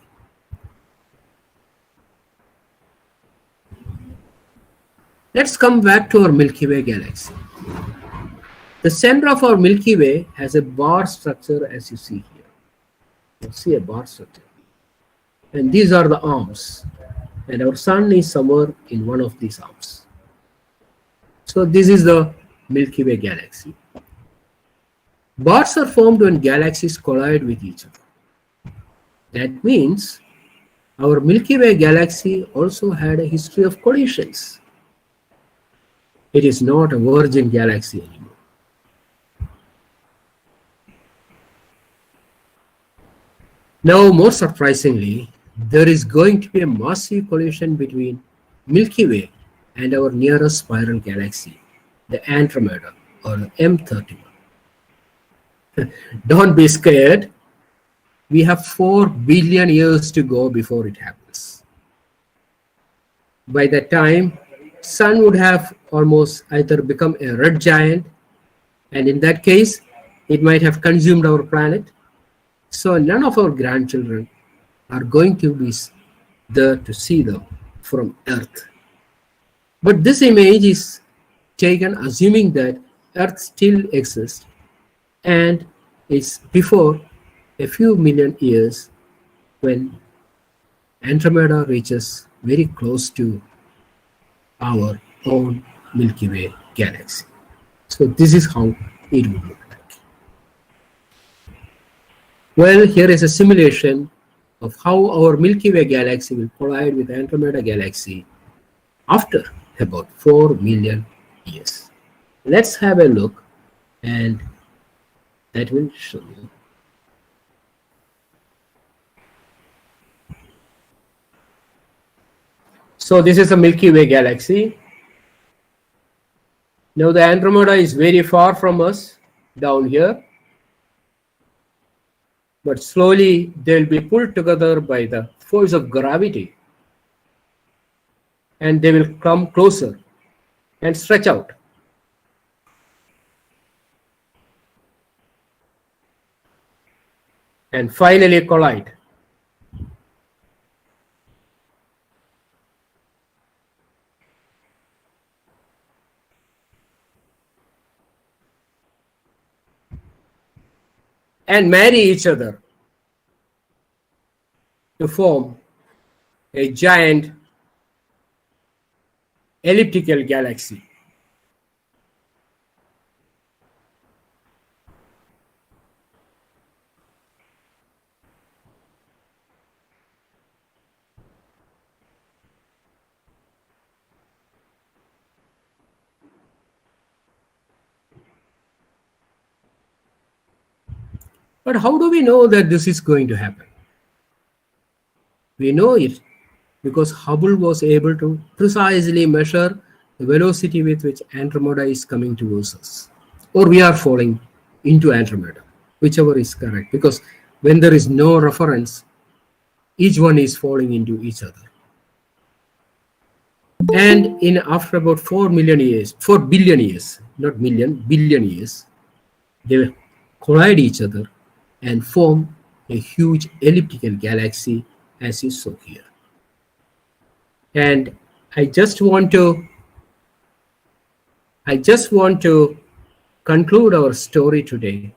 C: Let's come back to our Milky Way galaxy. The center of our Milky Way has a bar structure, as you see here. You see a bar structure. And these are the arms. And our sun is somewhere in one of these arms. So this is the Milky Way galaxy. Bars are formed when galaxies collide with each other. That means our Milky Way galaxy also had a history of collisions. It is not a virgin galaxy anymore. Now, more surprisingly, there is going to be a massive collision between Milky Way and our nearest spiral galaxy, the Andromeda, or the M31. Don't be scared. We have 4 billion years to go before it happens. By that time, Sun would have almost either become a red giant, and in that case, it might have consumed our planet. So none of our grandchildren are going to be there to see them from Earth. But this image is taken assuming that Earth still exists, and it's before a few million years when Andromeda reaches very close to our own Milky Way Galaxy. So this is how it would look like. Well, here is a simulation of how our Milky Way Galaxy will collide with Andromeda Galaxy after about 4 million years. Let's have a look, and that will show you. So this is a Milky Way Galaxy. Now the Andromeda is very far from us down here, but slowly they will be pulled together by the force of gravity, and they will come closer and stretch out. And finally collide. And marry each other to form a giant elliptical galaxy. But how do we know that this is going to happen? We know it because Hubble was able to precisely measure the velocity with which Andromeda is coming towards us, or we are falling into Andromeda, whichever is correct, because when there is no reference, each one is falling into each other. And after about 4 billion years, not million, billion years, they will collide each other and form a huge elliptical galaxy, as you saw here. And I just want to conclude our story today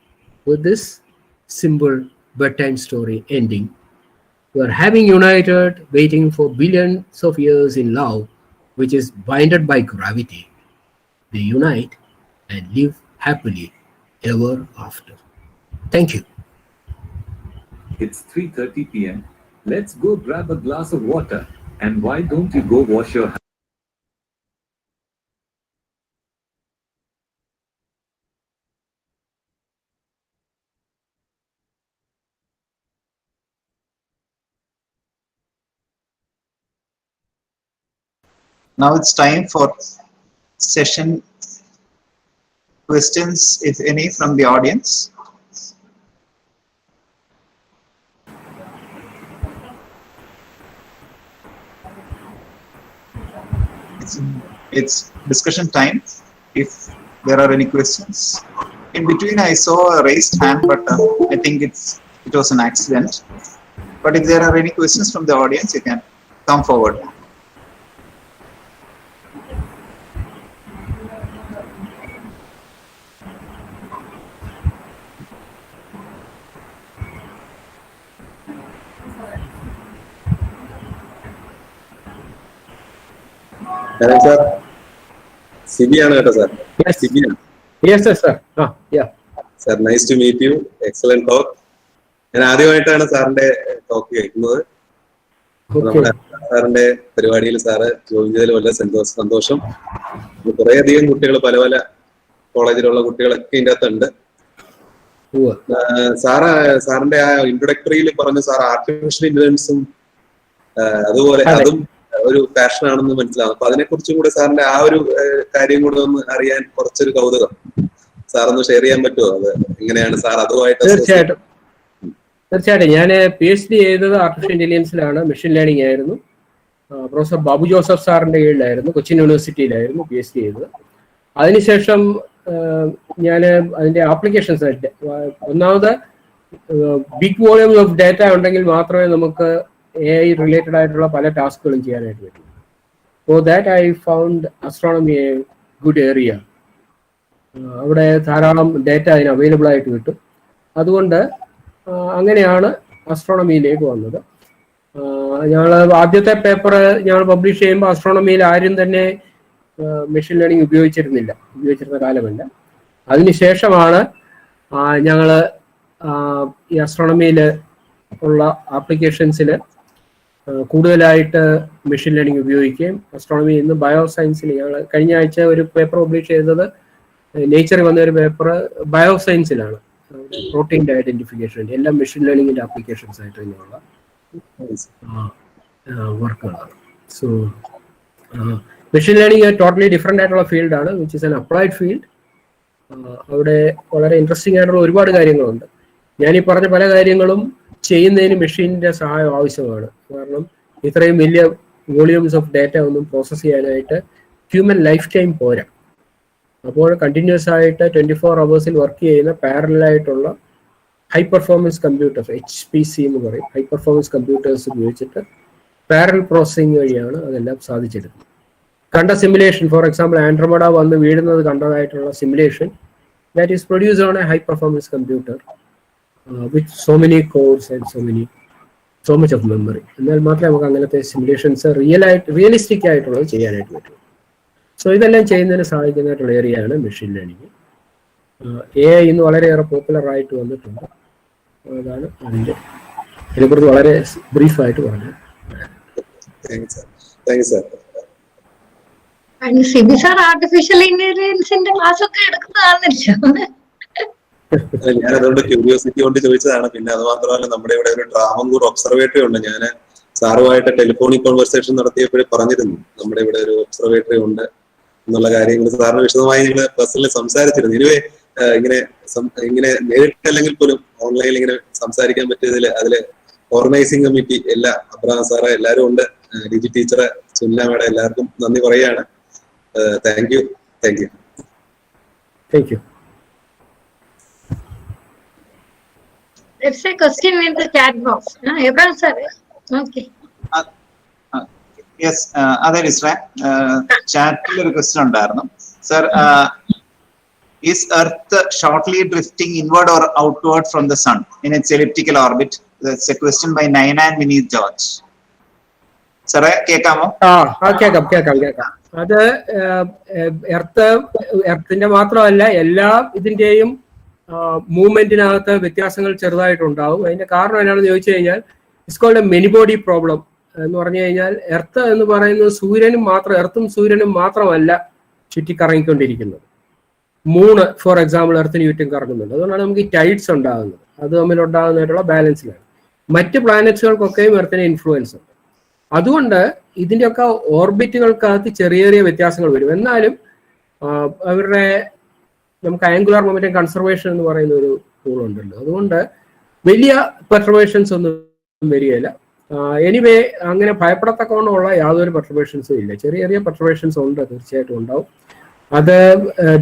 C: with this simple bedtime story ending. We are having united, waiting for billions of years in love, which is binded by gravity. They unite and live happily ever after. Thank you.
D: It's 3:30 p.m. Let's go grab a glass of water. And why don't you go wash your hands?
E: Now it's time for session questions, if any, from the audience. It's discussion time. If there are any questions. In between, I saw a raised hand, but I think it was an accident. But if there are any questions from the audience, you can come forward.
F: Hello, sir. Sibiana, sir.
C: Yes.
F: Sibiana.
C: Yes, sir. Yeah.
F: Sir, nice to meet you. Excellent talk. ഞാൻ ആദ്യമായിട്ടാണ് സാറിന്റെ talk കേൾക്കുന്നത്. നമ്മുടെ സാറിന്റെ പരിപാടിയിൽ sir join ചെയ്തതിൽ വളരെ സന്തോഷം. കുറേയധികം കുട്ടികൾ പല പല കോളേജിലുള്ള കുട്ടികളൊക്കെ ഇതിൻ്റെ അകത്തുണ്ട്. സാറിന്റെ ആ ഇൻട്രൊഡക്ടറിയിൽ പറഞ്ഞു സാർ ആർട്ടിഫിഷ്യൽ ഇന്റലിജൻസും അതുപോലെ അതും ഒരു പാഷൻ ആണെന്ന് മനസ്സിലാവും. അപ്പൊ അതിനെ കുറിച്ചും കൂടെ സാറിന്റെ ആ ഒരു കാര്യം കൂടെ ഒന്ന് അറിയാൻ കുറച്ചൊരു കൗതുകം സാറൊന്ന് ഷെയർ ചെയ്യാൻ പറ്റുമോ? അത് എങ്ങനെയാണ് സാർ അതുമായിട്ട്?
C: തീർച്ചയായിട്ടും. ഞാൻ PhD ചെയ്തത് ആർട്ടിഫിഷ്യൽ ഇന്റലിജൻസിലാണ്, മെഷീൻ ലേണിംഗ് ആയിരുന്നു. പ്രൊഫസർ ബാബു ജോസഫ് സാറിന്റെ കീഴിലായിരുന്നു, കൊച്ചിൻ യൂണിവേഴ്സിറ്റിയിലായിരുന്നു PhD ചെയ്തത്. അതിനുശേഷം ഞാൻ അതിന്റെ ആപ്ലിക്കേഷൻസ്, ഒന്നാമത് ബിഗ് വോളിയം ഓഫ് ഡാറ്റ ഉണ്ടെങ്കിൽ മാത്രമേ നമുക്ക് AI റിലേറ്റഡ് ആയിട്ടുള്ള പല ടാസ്കുകളും ചെയ്യാനായിട്ട് പറ്റും. For that I found astronomy A good area. അവിടെ ധാരാളം ഡേറ്റ അതിന് അവൈലബിൾ ആയിട്ട് കിട്ടും. അതുകൊണ്ട് അങ്ങനെയാണ് ആസ്ട്രോണമിയിലേക്ക് വന്നത്. ഞങ്ങൾ ആദ്യത്തെ പേപ്പർ ഞങ്ങൾ പബ്ലിഷ് ചെയ്യുമ്പോൾ ആസ്ട്രോണമിയിൽ ആരും തന്നെ മെഷീൻ ലേണിംഗ് ഉപയോഗിച്ചിരുന്ന കാലമല്ല. അതിനുശേഷമാണ് ഞങ്ങൾ ഈ ആസ്ട്രോണമിയിൽ ഉള്ള ആപ്ലിക്കേഷൻസിൽ കൂടുതലായിട്ട് മെഷീൻ ലേണിംഗ് ഉപയോഗിക്കുകയും ആസ്ട്രോണമി ഇന്ന് ബയോസയൻസിൽ ഞങ്ങൾ കഴിഞ്ഞ ആഴ്ച ഒരു പേപ്പർ പബ്ലിഷ് ചെയ്തത് നേച്ചറിൽ വന്ന ഒരു പേപ്പർ ബയോസയൻസിലാണ്. പ്രോട്ടീൻ്റെ ഐഡന്റിഫിക്കേഷൻ എല്ലാം മെഷീൻ ലേണിംഗിന്റെ ആപ്ലിക്കേഷൻസ് ആയിട്ട് തന്നെയുള്ള വർക്കുകളാണ്. So machine learning totally different ആയിട്ടുള്ള ഫീൽഡാണ്, which is an applied field. അവിടെ വളരെ ഇൻട്രസ്റ്റിംഗ് ആയിട്ടുള്ള ഒരുപാട് കാര്യങ്ങളുണ്ട്. ഞാനീ പറഞ്ഞ പല കാര്യങ്ങളും ചെയ്യുന്നതിന് മെഷീനിന്റെ സഹായം ആവശ്യമാണ്. കാരണം ഇത്രയും വലിയ വോളിയൂംസ് ഓഫ് ഡാറ്റ ഒന്നും പ്രോസസ്സ് ചെയ്യാനായിട്ട് ഹ്യൂമൻ ലൈഫ് ടൈം പോരാ. അപ്പോൾ കണ്ടിന്യൂസ് ആയിട്ട് 24 hours വർക്ക് ചെയ്യുന്ന പാരലായിട്ടുള്ള ഹൈ പെർഫോമൻസ് കമ്പ്യൂട്ടേഴ്സ്, HPC എന്ന് പറയും, ഹൈ പെർഫോമൻസ് കമ്പ്യൂട്ടേഴ്സ് ഉപയോഗിച്ചിട്ട് പാരൽ പ്രോസസ്സിംഗ് വഴിയാണ് അതെല്ലാം സാധിച്ചെടുക്കുന്നത്. കണ്ട സിമുലേഷൻ, ഫോർ എക്സാമ്പിൾ ആൻഡ്രോമഡ വന്ന് വീഴുന്നത് കണ്ടതായിട്ടുള്ള simulation, that is produced on a high performance computer with so many codes and so much of memory. എന്നാൽ മാത്രമേ നമുക്ക് അങ്ങനത്തെ സിമുലേഷൻസ് റിയലിസ്റ്റിക് ആയിട്ടുള്ളത് ചെയ്യാനായിട്ട് പറ്റും. സോ ഇതെല്ലാം ചെയ്യുന്നതിന് സാധിക്കുന്നതായിട്ടുള്ള ഏരിയയാണ് മെഷീൻ ലേണിംഗ്. AI ഇന്ന് വളരെയേറെ പോപ്പുലർ ആയിട്ട് വന്നിട്ടുണ്ട്. അതാണ് അതിനെക്കുറിച്ച് വളരെ ബ്രീഫായിട്ട് പറഞ്ഞത്.
G: സിബി സാർ ആർട്ടിഫിഷ്യൽ ഇന്റലിജൻസിന്റെ ക്ലാസ് ഒക്കെ എടുക്കുന്നതാണെന്നില്ല.
F: ഞാൻ അതുകൊണ്ട് ക്യൂരിയോസിറ്റി കൊണ്ട് ചോദിച്ചതാണ്. പിന്നെ അത് മാത്രമല്ല, നമ്മുടെ ഇവിടെ ഒരു ട്രാവൻകൂർ ഒബ്സർവേറ്ററി ഉണ്ട്. ഞാൻ സാറുമായിട്ട് ടെലിഫോണിക് കോൺവെർസേഷൻ നടത്തിയപ്പോഴും പറഞ്ഞിരുന്നു നമ്മുടെ ഇവിടെ ഒരു ഒബ്സർവേറ്ററി ഉണ്ട് എന്നുള്ള കാര്യങ്ങൾ സാറിന് വിശദമായി ഞങ്ങൾ പേഴ്സണലി സംസാരിച്ചിരുന്നു. ഇനിവേ ഇങ്ങനെ നേരിട്ടല്ലെങ്കിൽ പോലും ഓൺലൈനിൽ ഇങ്ങനെ സംസാരിക്കാൻ പറ്റിയതിൽ അതില് ഓർഗനൈസിംഗ് കമ്മിറ്റി അബ്രഹാം സാറ് എല്ലാവരും ഉണ്ട്, ഡിജി ടീച്ചറ്, സുനില മേഡം, എല്ലാവർക്കും നന്ദി പറയുകയാണ്. Thank you.
G: There's a question in the chat box. Abraham sir. Okay.
E: Yes, അതെ ഇസ്ര, ചാറ്റിൽ ഒരു ക്വസ്റ്റ്യൻ ഉണ്ടായിരുന്നു. Sir, is Earth shortly drifting inward or outward from the Sun in its elliptical orbit? That's a question by Ninan Vineet George. സാറേ കേൾക്കാമോ?
C: കേൾക്കാം. അത് എർത്തിന്റെ മാത്രമല്ല എല്ലാ ഇതിന്റെയും മൂവ്മെന്റിനകത്ത് വ്യത്യാസങ്ങൾ ചെറുതായിട്ടുണ്ടാവും. അതിന്റെ കാരണം എന്നാണെന്ന് ചോദിച്ചു കഴിഞ്ഞാൽ it's called a many body problem എന്ന് പറഞ്ഞു കഴിഞ്ഞാൽ എർത്ത് എന്ന് പറയുന്നത് എർത്തും സൂര്യനും മാത്രമല്ല ചുറ്റിക്കറങ്ങിക്കൊണ്ടിരിക്കുന്നത്. മൂണ് ഫോർ എക്സാമ്പിൾ എർത്തിന് ചുറ്റും കറങ്ങുന്നുണ്ട്. അതുകൊണ്ടാണ് നമുക്ക് ഈ ടൈഡ്സ് ഉണ്ടാകുന്നത്. അത് തമ്മിലുണ്ടാകുന്നതായിട്ടുള്ള ബാലൻസിലാണ്. മറ്റ് പ്ലാനറ്റ്സുകൾക്കൊക്കെയും എർത്തിന് ഇൻഫ്ലുവൻസ് ഉണ്ട്. അതുകൊണ്ട് ഇതിൻ്റെയൊക്കെ ഓർബിറ്റുകൾക്കകത്ത് ചെറിയ ചെറിയ വ്യത്യാസങ്ങൾ വരും. എന്നാലും അവരുടെ നമുക്ക് ആംഗുലാർ മൊമെന്റം കൺസർവേഷൻ എന്ന് പറയുന്ന ഒരു ടൂൾ ഉണ്ടല്ലോ, അതുകൊണ്ട് വലിയ പെർട്ടർബേഷൻസ് ഒന്നും വരികയില്ല. എനിവേ അങ്ങനെ ഭയപ്പെടത്തക്കവണ്ണമുള്ള യാതൊരു പെർട്ടർബേഷൻസും ഇല്ല. ചെറിയ ചെറിയ പെർട്ടർബേഷൻസ് ഉണ്ട്, തീർച്ചയായിട്ടും ഉണ്ടാവും. അത്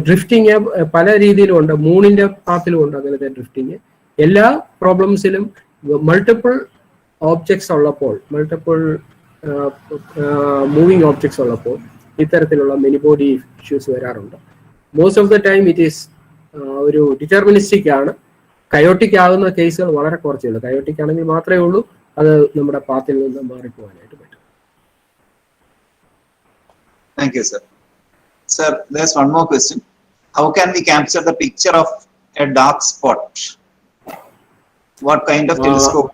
C: ഡ്രിഫ്റ്റിങ് പല രീതിയിലും ഉണ്ട്. മൂണിന്റെ പാത്തിലും ഉണ്ട് അങ്ങനത്തെ ഡ്രിഫ്റ്റിങ്. എല്ലാ പ്രോബ്ലംസിലും മൾട്ടിപ്പിൾ ഓബ്ജക്ട്സ് ഉള്ളപ്പോൾ, മൾട്ടിപ്പിൾ മൂവിങ് ഓബ്ജക്ട്സ് ഉള്ളപ്പോൾ ഇത്തരത്തിലുള്ള മെനി ബോഡി ഇഷ്യൂസ് വരാറുണ്ട്. Most of the time it is ഒരു ഡിറ്റർമിനിസ്റ്റിക് ആണ്. കയോട്ടിക് ആകുന്ന കേസുകൾ വളരെ കുറച്ചേ ഉള്ളൂ. കയോട്ടിക് ആണെങ്കിൽ മാത്രമേ ഉള്ളൂ അത് നമ്മുടെ പാത്തിൽ നിന്ന് മാറിപ്പോകാനായിട്ട് പറ്റും.
E: Thank you, sir. Sir, there's one more question. How can we capture the picture of a dark spot? What kind of telescope?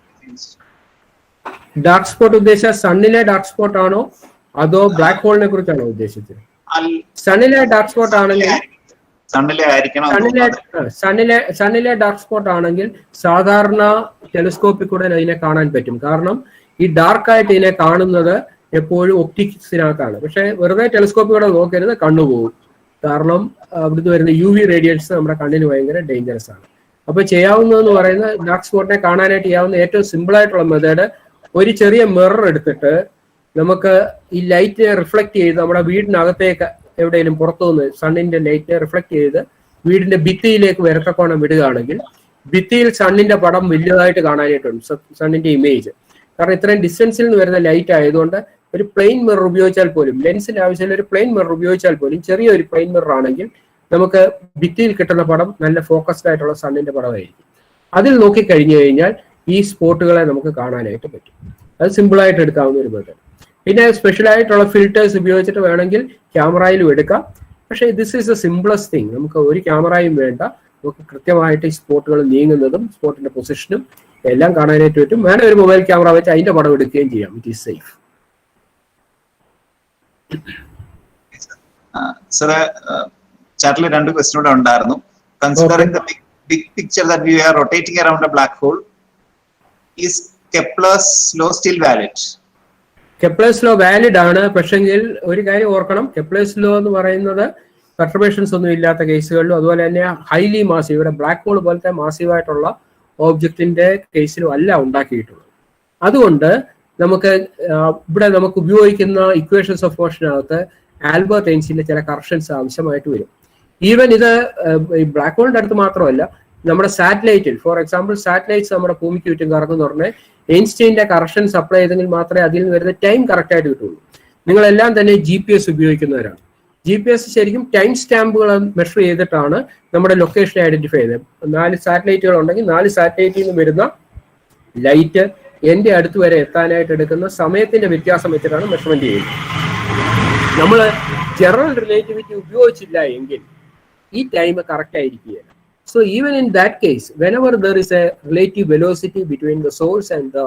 C: Dark spot ഉദ്ദേശിച്ച സണ്ണിലെ ഡാർക്ക് സ്പോട്ട് ആണോ അതോ ബ്ലാക്ക് ഹോളിനെ കുറിച്ചാണോ ഉദ്ദേശിച്ചത്? സണ്ണിലെ ഡാർക്ക് സ്പോട്ട് ആണെങ്കിൽ സണ്ണിലെ ഡാർക്ക് സ്പോട്ട് ആണെങ്കിൽ സാധാരണ ടെലിസ്കോപ്പിൽ കൂടെ അതിനെ കാണാൻ പറ്റും. കാരണം ഈ ഡാർക്കായിട്ട് ഇതിനെ കാണുന്നത് എപ്പോഴും ഒപ്റ്റിക്സിനകത്താണ്. പക്ഷെ വെറുതെ ടെലിസ്കോപ്പിൽ കൂടെ നോക്കരുത്, കണ്ണുപോകും. കാരണം അവിടുന്ന് വരുന്ന UV റേഡിയൻസ് നമ്മുടെ കണ്ണിന് ഭയങ്കര ഡേഞ്ചറസ് ആണ്. അപ്പൊ ചെയ്യാവുന്നതെന്ന് പറയുന്നത് ഡാർക്ക് സ്പോട്ടിനെ കാണാനായിട്ട് ചെയ്യാവുന്ന ഏറ്റവും സിമ്പിൾ ആയിട്ടുള്ള മെത്തേഡ്, ഒരു ചെറിയ മിറർ എടുത്തിട്ട് നമുക്ക് ഈ ലൈറ്റിനെ റിഫ്ലക്ട് ചെയ്ത് നമ്മുടെ വീടിനകത്തേക്ക് എവിടെയെങ്കിലും പുറത്തുനിന്ന് സണ്ണിന്റെ ലൈറ്റിനെ റിഫ്ലക്ട് ചെയ്ത് വീടിന്റെ ഭിത്തിയിലേക്ക് വരത്തക്കോണം വിടുകയാണെങ്കിൽ ഭിത്തിയിൽ സണ്ണിന്റെ പടം വലിയതായിട്ട് കാണാനായിട്ടുണ്ട്, സണ്ണിന്റെ ഇമേജ്. കാരണം ഇത്രയും ഡിസ്റ്റൻസിൽ നിന്ന് വരുന്ന ലൈറ്റ് ആയതുകൊണ്ട് ഒരു പ്ലെയിൻ മിറർ ഉപയോഗിച്ചാൽ പോലും, ലെൻസിന്റെ ആവശ്യമില്ല, ഒരു പ്ലെയിൻ മിറർ ഉപയോഗിച്ചാൽ പോലും, ചെറിയൊരു പ്ലെയിൻ മിറർ ആണെങ്കിൽ നമുക്ക് ഭിത്തിയിൽ കിട്ടുന്ന പടം നല്ല ഫോക്കസ്ഡ് ആയിട്ടുള്ള സണ്ണിന്റെ പടമായിരിക്കും. അതിൽ നോക്കിക്കഴിഞ്ഞു കഴിഞ്ഞാൽ ഈ സ്പോട്ടുകളെ നമുക്ക് കാണാനായിട്ട് പറ്റും. അത് സിമ്പിളായിട്ട് എടുക്കാവുന്ന ഒരു മെത്തേഡ്. പിന്നെ സ്പെഷ്യലായിട്ടുള്ള ഫിൽറ്റേഴ്സ് ഉപയോഗിച്ചിട്ട് വേണമെങ്കിൽ ക്യാമറയിലും എടുക്കാം. പക്ഷേ this is the simplest thing. നമുക്ക് ഒരു ക്യാമറയും വേണ്ട, നമുക്ക് കൃത്യമായിട്ട് ഈ സ്പോട്ടുകൾ നീങ്ങുന്നതും സ്പോട്ടിന്റെ പൊസിഷനും എല്ലാം കാണാനായിട്ട് പറ്റും. വേണം ഒരു മൊബൈൽ ക്യാമറ വെച്ച് അതിന്റെ പടം എടുക്കുകയും ചെയ്യാം. It is safe.
E: സാറേ, ചാറ്റിൽ 2 ക്വസ്റ്റ്യൻ കൂടെ ഉണ്ടായിരുന്നു. Considering the big picture that we are rotating around a black hole, is Kepler's law still valid?
C: Kepler's law valid ആണ്. പക്ഷെങ്കിൽ ഒരു കാര്യം ഓർക്കണം, കെപ്ലേഴ്സ് ലോ എന്ന് പറയുന്നത് പെർട്ടർബേഷൻസ് ഒന്നും ഇല്ലാത്ത കേസുകളിലും അതുപോലെ തന്നെ ഹൈലി മാസീവ്, ഇവിടെ ബ്ലാക്ക് ഹോൾ പോലത്തെ മാസീവായിട്ടുള്ള ഓബ്ജക്റ്റിന്റെ കേസിലും അല്ല ഉണ്ടാക്കിയിട്ടുള്ളത്. അതുകൊണ്ട് നമുക്ക് ഇവിടെ നമുക്ക് ഉപയോഗിക്കുന്ന ഇക്വേഷൻസ് ഓഫ് മോഷനകത്ത് ആൽബർട്ട് ഐൻസ്റ്റീന്റെ ചില കറക്ഷൻസ് ആവശ്യമായിട്ട് വരും. ഈവൻ ഇത് ഈ ബ്ലാക്ക് ഹോളിന്റെ അടുത്ത് മാത്രമല്ല, നമ്മുടെ സാറ്റലൈറ്റിൽ, ഫോർ എക്സാമ്പിൾ സാറ്റലൈറ്റ്സ് നമ്മുടെ ഭൂമിക്ക് ചുറ്റും കറങ്ങുന്ന പറഞ്ഞാൽ ഐൻസ്റ്റീന്റെ കറക്ഷൻസ് അപ്ലൈ ചെയ്തെങ്കിൽ മാത്രമേ അതിൽ നിന്ന് വരുന്ന ടൈം കറക്റ്റ് ആയിട്ട് കിട്ടുള്ളൂ. നിങ്ങളെല്ലാം തന്നെ GPS ഉപയോഗിക്കുന്നവരാണ്. GPS ശരിക്കും ടൈം സ്റ്റാമ്പുകൾ മെഷർ ചെയ്തിട്ടാണ് നമ്മുടെ ലൊക്കേഷൻ ഐഡന്റിഫൈ ചെയ്തത്. 4 സാറ്റലൈറ്റുകൾ ഉണ്ടെങ്കിൽ 4 സാറ്റലൈറ്റിൽ നിന്ന് വരുന്ന ലൈറ്റ് എന്റെ അടുത്ത് വരെ എത്താനായിട്ട് എടുക്കുന്ന സമയത്തിന്റെ വ്യത്യാസം വെച്ചിട്ടാണ് മെഷർമെന്റ് ചെയ്യുന്നത്. നമ്മൾ ജനറൽ റിലേറ്റിവിറ്റി ഉപയോഗിച്ചില്ല എങ്കിൽ ഈ ടൈം കറക്റ്റ് ആയിരിക്കുകയില്ല. So even in that case, whenever there is a relative velocity between the source and the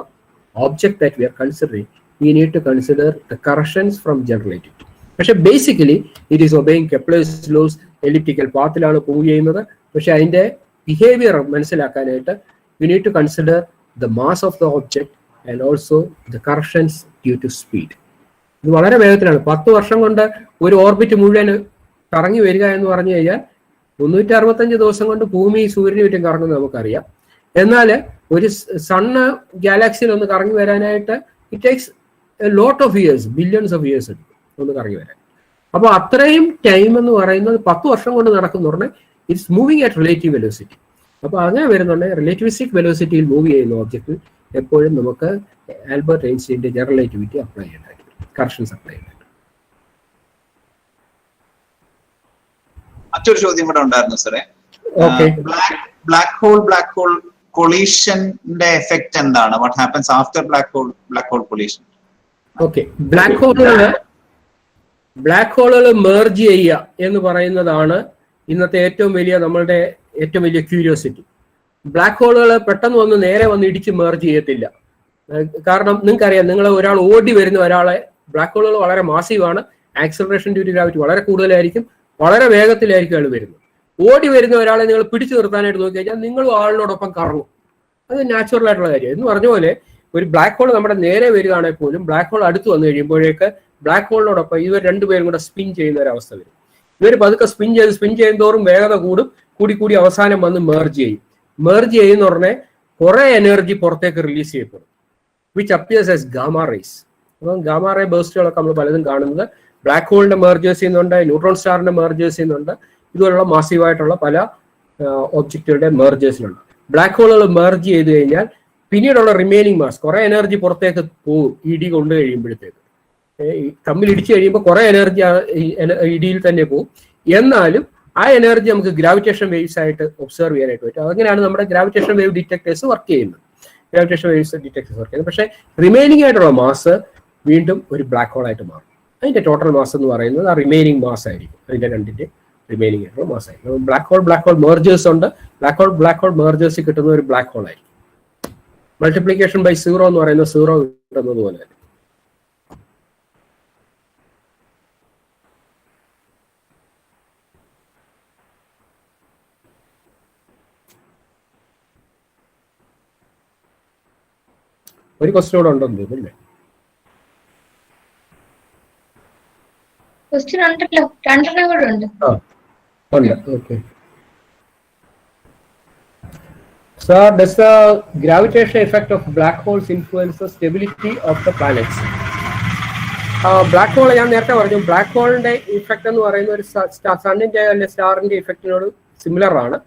C: object that we are considering, we need to consider the corrections from general relativity. പക്ഷെ basically it is obeying Kepler's laws. Elliptical പാത്തിലാണ് move ചെയ്യുന്നത്. പക്ഷെ അതിന്റെ behaviour മനസ്സിലാക്കാനായിട്ട് we need to consider the mass of the object and also the corrections due to speed. ഇത് വളരെ വേഗത്തിലാണ്. 10 വർഷം കൊണ്ട് ഒരു ഓർബിറ്റ് മുഴുവൻ കറങ്ങി വരിക എന്ന് പറഞ്ഞു കഴിഞ്ഞാൽ 365 ദിവസം കൊണ്ട് ഭൂമി സൂര്യന് ചുറ്റും കറങ്ങുന്നത് നമുക്കറിയാം. എന്നാൽ ഒരു സണ്ണ് ഗാലാക്സിയിൽ ഒന്ന് കറങ്ങി വരാനായിട്ട് it takes a lot of years, billions of years എടുക്കും ഒന്ന് കറങ്ങി വരാൻ. അപ്പോൾ അത്രയും ടൈം എന്ന് പറയുന്നത് 10 വർഷം കൊണ്ട് നടക്കുന്ന പറഞ്ഞാൽ it's moving at relative velocity. അപ്പോൾ അങ്ങനെ വരുന്നുണ്ടെങ്കിൽ റിലേറ്റിവിസ്റ്റിക് വെലോസിറ്റിയിൽ മൂവ് ചെയ്യുന്ന ഓബ്ജക്റ്റ് എപ്പോഴും നമുക്ക് ആൽബർട്ട് ഐൻസ്റ്റീന്റെ ജനറൽ റിലേറ്റിവിറ്റി അപ്ലൈ ചെയ്യേണ്ടതായിട്ട്, കറക്ഷൻസ് അപ്ലൈ ചെയ്യേണ്ടതായിട്ട്.
E: മറ്റൊരു ചോദ്യം കൂടെ ഉണ്ടായിരുന്നു സാറേ. ബ്ലാക്ക് ഹോൾ കൊളീഷന്റെ എഫക്ട് എന്താണ്? What happens after black hole collision?
C: Okay, black ഹോളുകൾ മെർജ് ചെയ്യുക എന്ന് പറയുന്നതാണ് ഇന്നത്തെ നമ്മളുടെ ഏറ്റവും വലിയ ക്യൂരിയോസിറ്റി. ബ്ലാക്ക് ഹോളുകൾ പെട്ടെന്ന് വന്ന് നേരെ വന്ന് ഇടിച്ച് മെർജ് ചെയ്യത്തില്ല. കാരണം നിങ്ങൾക്കറിയാം, നിങ്ങൾ ഒരാൾ ഓടി വരുന്ന ഒരാളെ, ബ്ലാക്ക് ഹോളുകൾ വളരെ മാസീവാണ്, ആക്സലറേഷൻ ഡ്യൂ ടു ഗ്രാവിറ്റി വളരെ കൂടുതലായിരിക്കും, വളരെ വേഗത്തിലായിരിക്കും അയാൾ വരുന്നത്. ഓടി വരുന്ന ഒരാളെ നിങ്ങൾ പിടിച്ചു നിർത്താനായിട്ട് നോക്കി കഴിഞ്ഞാൽ നിങ്ങളും ആളിനോടൊപ്പം കറങ്ങും. അത് നാച്ചുറൽ ആയിട്ടുള്ള കാര്യം. എന്ന് പറഞ്ഞ പോലെ ഒരു ബ്ലാക്ക് ഹോൾ നമ്മുടെ നേരെ വരികയാണെങ്കിൽ പോലും ബ്ലാക്ക് ഹോൾ അടുത്ത് വന്നു കഴിയുമ്പോഴേക്ക് ബ്ലാക്ക് ഹോളിനോടൊപ്പം ഇവർ രണ്ടുപേരും കൂടെ സ്പിൻ ചെയ്യുന്ന ഒരു അവസ്ഥ വരും. ഇവർ പതുക്കെ സ്പിൻ ചെയ്യുന്നതോറും വേഗത കൂടി അവസാനം വന്ന് മെർജ് ചെയ്യും. മെർജ് ചെയ്യുന്ന ഉടനെ കുറെ എനർജി പുറത്തേക്ക് റിലീസ് ചെയ്യപ്പെടും, which appears as gamma rays. അപ്പം ഗാമ റേ ബേസ്റ്റുകളൊക്കെ നമ്മൾ പലതും കാണുന്നത് ബ്ലാക്ക് ഹോളിന്റെ മെർജേഴ്സ് ചെയ്യുന്നുണ്ട്, ന്യൂട്രോൺ സ്റ്റാറിന്റെ മെർജേഴ്സ് ചെയ്യുന്നുണ്ട്, ഇതുപോലുള്ള മാസീവായിട്ടുള്ള പല ഒബ്ജക്റ്റുകളുടെ മെർജേഴ്സിലുണ്ട്. ബ്ലാക്ക് ഹോളുകൾ മെർജ് ചെയ്ത് കഴിഞ്ഞാൽ പിന്നീടുള്ള റിമൈനിങ് മാസ് കുറെ എനർജി പുറത്തേക്ക് പോകും. ഇടി കൊണ്ട് കഴിയുമ്പോഴത്തേക്ക് തമ്മിൽ ഇടിച്ചു കഴിയുമ്പോൾ കുറെ എനർജി ഇടിയിൽ തന്നെ പോകും. എന്നാലും ആ എനർജി നമുക്ക് ഗ്രാവിറ്റേഷൻ വേവ്സ് ആയിട്ട് ഒബ്സർവ് ചെയ്യാനായിട്ട് പറ്റും. അങ്ങനെയാണ് നമ്മുടെ ഗ്രാവിറ്റേഷൻ വേവ് ഡിറ്റക്ടേഴ്സ് വർക്ക് ചെയ്യുന്നത്. പക്ഷേ റിമൈനിങ് ആയിട്ടുള്ള മാസ് വീണ്ടും ഒരു ബ്ലാക്ക് ഹോൾ ആയിട്ട് മാറും. അതിന്റെ ടോട്ടൽ മാസ് എന്ന് പറയുന്നത് ആ റിമൈനിങ് മാസ് ആയിരിക്കും. അതിന്റെ രണ്ടിന്റെ റിമൈനിങ് ആയിട്ടുള്ള മാസ് ആയിരിക്കും. ബ്ലാക്ക് ഹോൾ മെർജേഴ്സ് ഉണ്ട്. ബ്ലാക്ക് ഹോൾ മെർജേഴ്സ് കിട്ടുന്ന ഒരു ബ്ലാക്ക് ഹോൾ ആയിരിക്കും. മൾട്ടിപ്ലിക്കേഷൻ ബൈ 0 എന്ന് പറയുന്ന 0 കിട്ടുന്നത് പോലെ. ഒരു ക്വസ്റ്റ്യൻ കൂടെ ഉണ്ടെന്ന് തോന്നുന്നില്ലേ?
G: ക്വസ്റ്റ്യൻ ഉണ്ടല്ലോ, 2 കൂടെ ഉണ്ട്.
C: Okay. Sir, does the gravitational effect of black holes influence the stability of the planets? Black hole ഞാൻ നേരത്തെ പറഞ്ഞു, ബ്ലാക്ക് ഹോളിന്റെ ഇഫക്റ്റ് എന്ന് പറയുന്ന ഒരു സണ്ണിന്റെ അല്ലെങ്കിൽ സ്റ്റാറിന്റെ ഇഫക്റ്റിനോട് സിമിലർ ആണ്.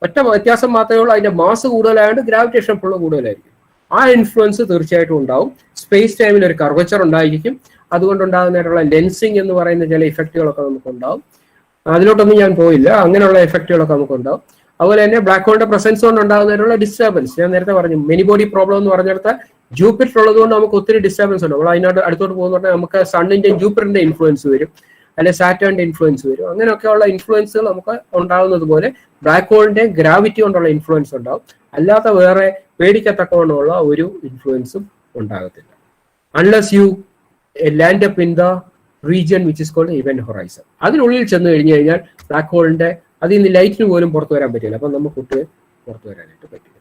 C: ഒറ്റ വ്യത്യാസം മാത്രമേ ഉള്ളൂ, അതിന്റെ മാസ് കൂടുതലായതുകൊണ്ട് ഗ്രാവിറ്റേഷൻ ഫുള്ള് കൂടുതലായിരിക്കും. ആ ഇൻഫ്ലുവൻസ് തീർച്ചയായിട്ടും ഉണ്ടാവും. സ്പേസ് ടൈമിൽ ഒരു കർവച്ചർ ഉണ്ടായിരിക്കും. അതുകൊണ്ടുണ്ടാകുന്നതായിട്ടുള്ള ലെൻസിങ് എന്ന് പറയുന്ന ചില ഇഫക്റ്റുകളൊക്കെ നമുക്കുണ്ടാവും. അതിലോട്ടൊന്നും ഞാൻ പോയില്ല. അങ്ങനെയുള്ള എഫക്റ്റുകളൊക്കെ നമുക്കുണ്ടാവും. അതുപോലെ തന്നെ ബ്ലാക്ക് ഹോളിന്റെ പ്രസൻസ് കൊണ്ട് ഉണ്ടാകുന്നതിനുള്ള ഡിസ്റ്റർബൻസ് ഞാൻ നേരത്തെ പറഞ്ഞു. മെനി ബോഡി പ്രോബ്ലം എന്ന് പറഞ്ഞിടത്ത് ജൂപ്പിറ്റർ ഉള്ളത് കൊണ്ട് നമുക്ക് ഒത്തിരി ഡിസ്റ്റർബൻസ് ഉണ്ട്. നമ്മൾ അതിനോട് അടുത്തോട്ട് പോകുന്ന പറഞ്ഞാൽ നമുക്ക് സണ്ണിന്റെയും ജൂപ്പിറ്ററിന്റെ ഇൻഫ്ലുവൻസ് വരും, അല്ലെ സാറ്റേണിന്റെ ഇൻഫ്ലുവൻസ് വരും. അങ്ങനെയൊക്കെയുള്ള ഇൻഫ്ലുവൻസുകൾ നമുക്ക് ഉണ്ടാകുന്നത് പോലെ ബ്ലാക്ക് ഹോളിന്റെ ഗ്രാവിറ്റി കൊണ്ടുള്ള ഇൻഫ്ലുവൻസ് ഉണ്ടാവും. അല്ലാത്ത വേറെ പേടിക്കത്തക്കവണ്ണമുള്ള ഒരു ഇൻഫ്ലുവൻസും ഉണ്ടാകത്തില്ല. Unless you land up in the region which is called event horizon. അതിനുള്ളിൽ ചെന്ന് കഴിഞ്ഞു കഴിഞ്ഞാൽ ബ്ലാക്ക് ഹോളിന്റെ അതിൽ നിന്ന് ലൈറ്റിന് പോലും പുറത്തു വരാൻ പറ്റില്ല. അപ്പം നമുക്ക് ഒട്ടും പുറത്തു വരാനായിട്ട് പറ്റില്ല.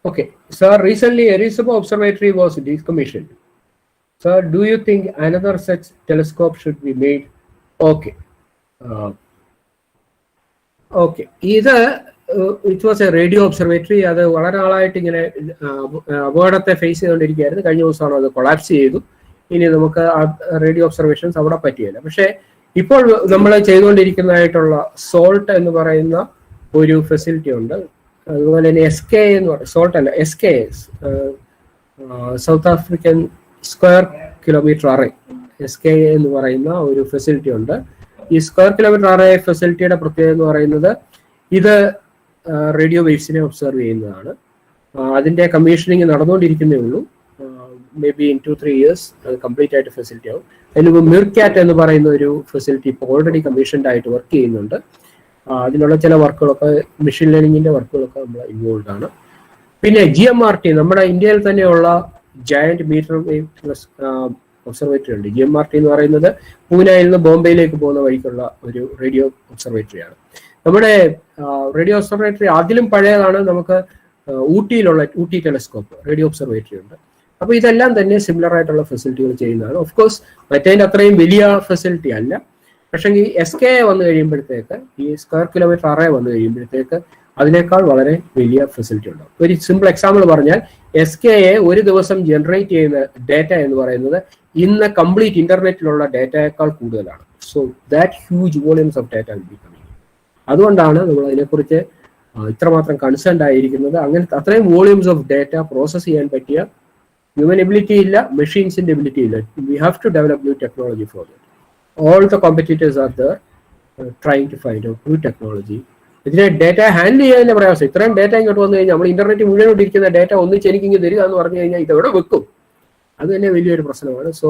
C: Okay, sir, recently Arecibo Observatory was decommissioned. Sir, do you think another such telescope should be made? Okay. Okay. It was a radio observatory. അത് വളരെ നാളായിട്ട് ഇങ്ങനെ അപകടത്തെ ഫേസ് ചെയ്തുകൊണ്ടിരിക്കുകയായിരുന്നു. കഴിഞ്ഞ ദിവസമാണ് അത് കൊളാപ്സ് ചെയ്തു. ഇനി നമുക്ക് റേഡിയോ ഒബ്സർവേഷൻസ് അവിടെ പറ്റിയില്ല. പക്ഷേ ഇപ്പോൾ നമ്മൾ ചെയ്തുകൊണ്ടിരിക്കുന്നതായിട്ടുള്ള സോൾട്ട് എന്ന് പറയുന്ന ഒരു ഫെസിലിറ്റി ഉണ്ട്. അതുപോലെ തന്നെ SK എന്ന് പറയും, സോൾട്ട് അല്ല, SKS, south African square kilometre array, SK എന്ന് പറയുന്ന ഒരു ഫെസിലിറ്റി ഉണ്ട്. ഈ സ്ക്വയർ കിലോമീറ്റർ അറേ ഫെസിലിറ്റിയുടെ പ്രത്യേകത എന്ന് പറയുന്നത് ഇത് റേഡിയോ വേവ്സിനെ ഒബ്സർവ് ചെയ്യുന്നതാണ്. അതിന്റെ കമ്മീഷനിങ് നടന്നുകൊണ്ടിരിക്കുന്നേ ഉള്ളൂ. മേ ബി ഇൻ 2-3 years അത് കംപ്ലീറ്റ് ആയിട്ട് ഫെസിലിറ്റി ആവും. അതിന് മിർക്കാറ്റ് എന്ന് പറയുന്ന ഒരു ഫെസിലിറ്റി ഇപ്പോൾ ഓൾറെഡി കമ്മീഷൻഡ് ആയിട്ട് വർക്ക് ചെയ്യുന്നുണ്ട്. അതിനുള്ള ചില വർക്കുകളൊക്കെ മെഷീൻ ലേണിംഗിന്റെ വർക്കുകളൊക്കെ നമ്മൾ ഇൻവോൾവ് ആണ്. പിന്നെ GMRT, നമ്മുടെ ഇന്ത്യയിൽ തന്നെയുള്ള ജയന്റ് മീറ്റർ വേവ് ഒബ്സർവേറ്ററി ഉണ്ട്. GMRT എന്ന് പറയുന്നത് പൂനെയിൽ നിന്ന് ബോംബെയിലേക്ക് പോകുന്ന വഴിക്കുള്ള ഒരു റേഡിയോ ഒബ്സർവേറ്ററി ആണ്. നമ്മുടെ റേഡിയോ ഒബ്സർവേറ്ററി അതിലും പഴയതാണ്. നമുക്ക് ഊട്ടി ടെലിസ്കോപ്പ് റേഡിയോ ഒബ്സർവേറ്ററി ഉണ്ട്. അപ്പൊ ഇതെല്ലാം തന്നെ സിമിലർ ആയിട്ടുള്ള ഫെസിലിറ്റികൾ ചെയ്യുന്നതാണ്. ഓഫ് കോഴ്സ് മറ്റേതിന്റെ അത്രയും വലിയ ഫെസിലിറ്റി അല്ല. പക്ഷേ ഈ SK വന്നു കഴിയുമ്പോഴത്തേക്ക്, ഈ സ്ക്വയർ കിലോമീറ്റർ അറേ വന്നു കഴിയുമ്പോഴത്തേക്ക് അതിനേക്കാൾ വളരെ വലിയ ഫെസിലിറ്റി ഉണ്ടാവും. ഒരു സിമ്പിൾ എക്സാമ്പിൾ പറഞ്ഞാൽ SK ഒരു ദിവസം ജനറേറ്റ് ചെയ്യുന്ന ഡേറ്റ എന്ന് പറയുന്നത് ഇന്ന് കംപ്ലീറ്റ് ഇന്റർനെറ്റിലുള്ള ഡേറ്റയേക്കാൾ കൂടുതലാണ്. So that huge volumes of data will be coming. അതുകൊണ്ടാണ് നമ്മൾ അതിനെക്കുറിച്ച് ഇത്രമാത്രം കൺസേൺഡ് ആയിരിക്കുന്നത്. അങ്ങനത്തെ അത്രയും വോളിയൂംസ് ഓഫ് ഡേറ്റ പ്രോസസ് ചെയ്യാൻ പറ്റിയ ഹ്യൂമൻ എബിലിറ്റി ഇല്ല, മെഷീൻസിന്റെ എബിലിറ്റി ഇല്ല. We have to develop new technology for that. All the competitors are there trying to find out new technology. ഇതിനെ ഡേറ്റ ഹാൻഡിൽ ചെയ്യാൻ പ്രയാസം. ഇത്രയും ഡേറ്റ ഇങ്ങോട്ട് വന്നു കഴിഞ്ഞാൽ നമ്മൾ ഇന്റർനെറ്റ് മുഴുവൻ ഇരിക്കുന്ന ഡേറ്റ ഒന്നിച്ച് എനിക്ക് ഇങ്ങനെ തരിക എന്ന് പറഞ്ഞു കഴിഞ്ഞാൽ ഇതെവിടെ വെക്കും? അത് തന്നെ വലിയൊരു പ്രശ്നമാണ്. So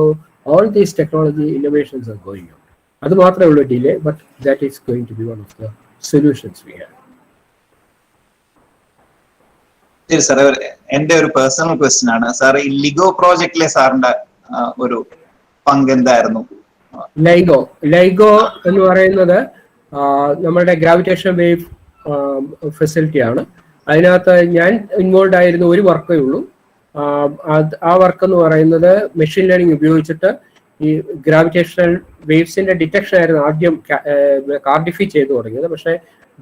C: all these technology innovations are going on. അത് മാത്രമേ ഉള്ളൂ delay, but that is going to be one of the solutions we have.
E: ശരി സാർ, എന്റെ ഒരു പേഴ്സണൽ ക്വസ്റ്റ്യൻ ആണ് സാർ. ഈ ലിഗോ പ്രോജക്റ്റിലെ സാറിന്റെ ഒരു പങ്ക് എന്തായിരുന്നു?
C: ലൈഗോ എന്ന് പറയുന്നത് നമ്മുടെ ഗ്രാവിറ്റേഷൻ വേവ് ഫെസിലിറ്റി ആണ്. അതിനകത്ത് ഞാൻ ഇൻവോൾവ് ആയിരുന്ന ഒരു വർക്കേ ഉള്ളൂ. ആ വർക്ക് എന്ന് പറയുന്നത് മെഷീൻ ലേണിംഗ് ഉപയോഗിച്ചിട്ട് ഈ ഗ്രാവിറ്റേഷണൽ വേവ്സിന്റെ ഡിറ്റക്ഷൻ ആയിരുന്നു ആദ്യം കാർഡിഫൈ ചെയ്തു തുടങ്ങിയത്. പക്ഷേ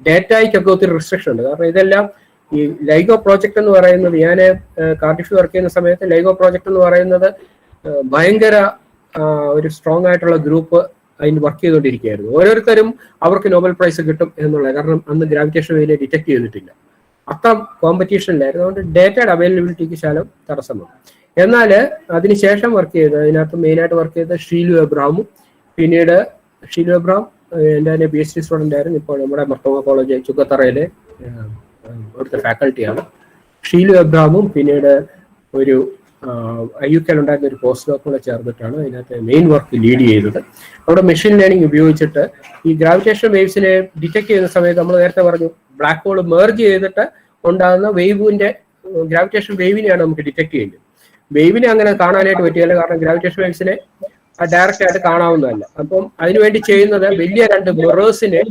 C: ഡേറ്റയ്ക്കൊക്കെ ഒത്തിരി റിസ്ട്രിക്ഷൻ ഉണ്ട്. കാരണം ഇതെല്ലാം ഈ ലൈഗോ പ്രോജക്റ്റ് എന്ന് പറയുന്നത്, ഞാൻ കാർഡിഫൈ വർക്ക് ചെയ്യുന്ന സമയത്ത് ലൈഗോ പ്രോജക്റ്റ് എന്ന് പറയുന്നത് ഭയങ്കര ഒരു സ്ട്രോങ് ആയിട്ടുള്ള ഗ്രൂപ്പ് അതിന് വർക്ക് ചെയ്തുകൊണ്ടിരിക്കുകയായിരുന്നു. ഓരോരുത്തരും അവർക്ക് നോബൽ പ്രൈസ് കിട്ടും എന്നുള്ളത്. കാരണം അന്ന് ഗ്രാവിറ്റേഷൻ വേവിനെ ഡിറ്റക്ട് ചെയ്തിട്ടില്ല. അത്ര കോമ്പറ്റീഷനിലായിരുന്നു. അതുകൊണ്ട് ഡേറ്റയുടെ അവൈലബിലിറ്റിക്ക് ശകലം തടസ്സം വന്നു. എന്നാൽ അതിനുശേഷം വർക്ക് ചെയ്തത്, അതിനകത്ത് മെയിനായിട്ട് വർക്ക് ചെയ്തത് ഷീലു എബ്രഹാമും. പിന്നീട് ഷീലു എബ്രഹാം എൻ്റെ തന്നെ PhD സ്റ്റുഡൻ്റ് ആയിരുന്നു. ഇപ്പോൾ നമ്മുടെ മർത്തോമ കോളേജ് ചുക്കത്തറയിലെ അവിടുത്തെ ഫാക്കൽറ്റിയാണ്. ഷീലു എബ്രഹാമും പിന്നീട് ഒരു IUK ഉണ്ടായിരുന്ന ഒരു പോസ്റ്റ് ഡോക്ക് കൂടെ ചേർന്നിട്ടാണ് അതിനകത്ത് മെയിൻ വർക്ക് ലീഡ് ചെയ്തത്. അവിടെ മെഷീൻ ലേണിംഗ് ഉപയോഗിച്ചിട്ട് ഈ ഗ്രാവിറ്റേഷൻ വേവ്സിനെ ഡിറ്റക്ട് ചെയ്യുന്ന സമയത്ത് നമ്മൾ നേരത്തെ പറഞ്ഞു ബ്ലാക്ക് ഹോൾ മെർജ് ചെയ്തിട്ട് ഉണ്ടാകുന്ന വേവിന്റെ ഗ്രാവിറ്റേഷൻ വേവിനെയാണ് നമുക്ക് ഡിറ്റക്ട് ചെയ്യേണ്ടത്. വേവിനെ അങ്ങനെ കാണാനായിട്ട് പറ്റിയല്ല, കാരണം ഗ്രാവിറ്റേഷൻ വേവ്സിനെ ഡയറക്റ്റ് ആയിട്ട് കാണാവുന്നതല്ല. അപ്പം അതിനുവേണ്ടി ചെയ്യുന്നത് വലിയ 2 മിറേഴ്സിനെ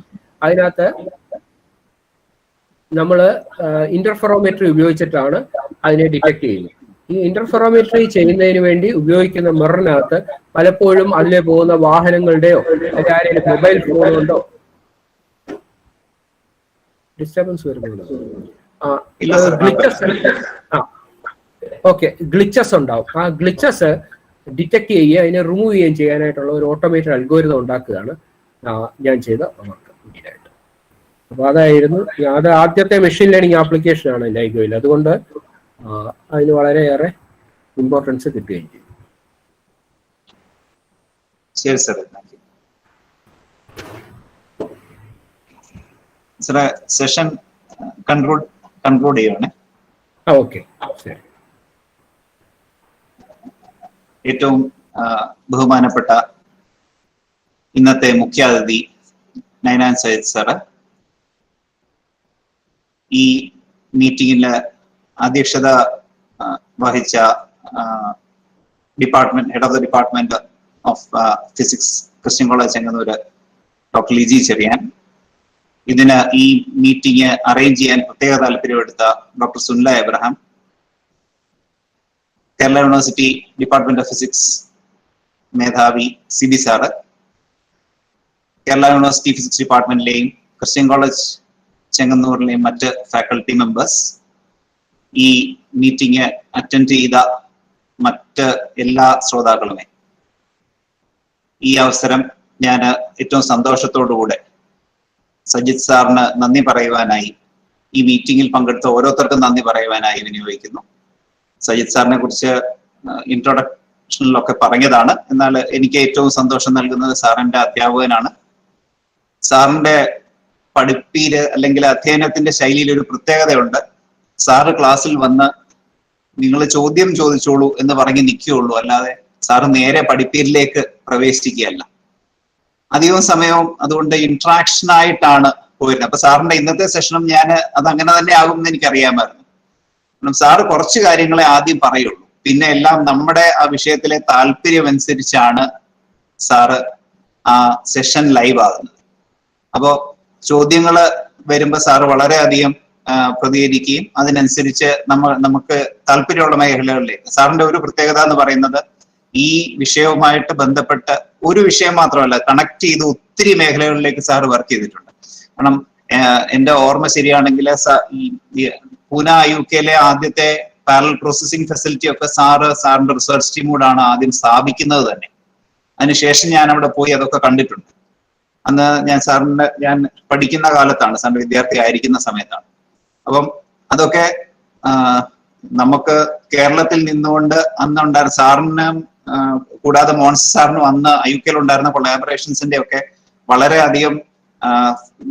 C: അതിനകത്ത് നമ്മൾ ഇന്റർഫെറോമെട്രി ഉപയോഗിച്ചിട്ടാണ് അതിനെ ഡിറ്റക്ട് ചെയ്യുന്നത്. ഈ ഇന്റർഫെറോമെട്രി ചെയ്യുന്നതിന് വേണ്ടി ഉപയോഗിക്കുന്ന മിററിനകത്ത് പലപ്പോഴും അതിലെ പോകുന്ന വാഹനങ്ങളുടെയോ ആരെങ്കിലും മൊബൈൽ ഫോണുകൊണ്ടോ ഡിസ്റ്റർബൻസ് വരുന്നുണ്ടോ? ഗ്ലിച്ചസ് ഉണ്ടാവും. ആ ഗ്ലിച്ചസ് ഡിറ്റക്ട് ചെയ്യുക, അതിനെ റിമൂവ് ചെയ്യുകയും ചെയ്യാനായിട്ടുള്ള ഒരു ഓട്ടോമേറ്റഡ് അൽഗോരിതം ഉണ്ടാക്കുകയാണ് ഞാൻ ചെയ്ത വർക്ക്. അപ്പോൾ അതായിരുന്നു അത് ആദ്യത്തെ മെഷീൻ ലേണിംഗ് ആപ്ലിക്കേഷനാണ് ലൈഗോയിൽ. അതുകൊണ്ട് അതിന് വളരെയേറെ ഇമ്പോർട്ടൻസ് കിട്ടുകയും ചെയ്യും.
E: ശരി സാർ, സാറേ സെഷൻ കൺക്ലൂഡ് ചെയ്യുവാണ്.
C: ഓക്കെ, ശരി.
E: ഏറ്റവും ബഹുമാനപ്പെട്ട ഇന്നത്തെ മുഖ്യാതിഥി നൈനാൻ സയ്യിദ് സാറ്, ഈ മീറ്റിംഗില് അധ്യക്ഷത വഹിച്ച head of the department of physics, Christian college Chengannur, doctor Liji Cherian, ഇതിന് ഈ മീറ്റിംഗ് അറേഞ്ച് ചെയ്യാൻ പ്രത്യേക താല്പര്യമെടുത്ത doctor Sunila Abraham, Kerala university department of physics മേധാവി Sibi sir, Kerala university physics ഡിപ്പാർട്ട്മെന്റിലെയും ക്രിസ്ത്യൻ കോളേജ് ചെങ്ങന്നൂരിലെയും മറ്റ് ഫാക്കൽറ്റി മെമ്പേഴ്സ്, ഈ മീറ്റിംഗ് അറ്റൻഡ് ചെയ്ത മറ്റ് എല്ലാ ശ്രോതാക്കളുമേ, ഈ അവസരം ഞാൻ ഏറ്റവും സന്തോഷത്തോടുകൂടെ സജിത് സാറിന് നന്ദി പറയുവാനായി, ഈ മീറ്റിംഗിൽ പങ്കെടുത്ത ഓരോരുത്തർക്കും നന്ദി പറയുവാനായി വിനിയോഗിക്കുന്നു. സജിത് സാറിനെ കുറിച്ച് ഇൻട്രൊഡക്ഷനിലൊക്കെ പറഞ്ഞതാണ്. എന്നാൽ എനിക്ക് ഏറ്റവും സന്തോഷം നൽകുന്നത് സാറിന്റെ അധ്യാപകനാണ്. സാറിന്റെ പഠിപ്പില് അല്ലെങ്കിൽ അധ്യയനത്തിന്റെ ശൈലിയിൽ ഒരു പ്രത്യേകതയുണ്ട്. സാറ് ക്ലാസ്സിൽ വന്ന് നിങ്ങൾ ചോദ്യം ചോദിച്ചോളൂ എന്ന് പറഞ്ഞ് നിൽക്കുകയുള്ളൂ, അല്ലാതെ സാറ് നേരെ പഠിപ്പീരിലേക്ക് പ്രവേശിക്കുകയല്ല. അധികം സമയവും അതുകൊണ്ട് ഇന്ററാക്ഷൻ ആയിട്ടാണ് പോയിരുന്നത്. അപ്പൊ സാറിന്റെ ഇന്നത്തെ സെഷനും ഞാൻ അത് അങ്ങനെ തന്നെ ആകും എന്ന് എനിക്കറിയാമായിരുന്നു. സാറ് കുറച്ച് കാര്യങ്ങളെ ആദ്യം പറയുള്ളൂ, പിന്നെ എല്ലാം നമ്മുടെ ആ വിഷയത്തിലെ താല്പര്യം അനുസരിച്ചാണ് സാറ് ആ സെഷൻ ലൈവ് ആകുന്നത്. അപ്പോ ചോദ്യങ്ങള് വരുമ്പോ സാറ് വളരെയധികം പ്രതികരിക്കുകയും അതിനനുസരിച്ച് നമുക്ക് താല്പര്യമുള്ള മേഖലകളിലേക്ക്, സാറിന്റെ ഒരു പ്രത്യേകത എന്ന് പറയുന്നത് ഈ വിഷയവുമായിട്ട് ബന്ധപ്പെട്ട് ഒരു വിഷയം മാത്രമല്ല, കണക്ട് ചെയ്ത് ഒത്തിരി മേഖലകളിലേക്ക് സാറ് വർക്ക് ചെയ്തിട്ടുണ്ട്. കാരണം എന്റെ ഓർമ്മ ശരിയാണെങ്കിൽ പൂന UK ആദ്യത്തെ പാരലൽ പ്രോസസിംഗ് ഫെസിലിറ്റി ഒക്കെ സാറിന്റെ റിസർച്ച് ടീമോടാണ് ആദ്യം സ്ഥാപിക്കുന്നത് തന്നെ. അതിനുശേഷം ഞാൻ അവിടെ പോയി അതൊക്കെ കണ്ടിട്ടുണ്ട്. അന്ന് ഞാൻ പഠിക്കുന്ന കാലത്താണ്, സാറിന്റെ വിദ്യാർത്ഥി ആയിരിക്കുന്ന സമയത്താണ്. അപ്പം അതൊക്കെ നമുക്ക് കേരളത്തിൽ നിന്നുകൊണ്ട് അന്നുണ്ടായിരുന്ന സാറിനും കൂടാതെ മോൻസ് സാറിനും അന്ന് UK ഉണ്ടായിരുന്ന കൊളാബറേഷൻസിന്റെ ഒക്കെ വളരെയധികം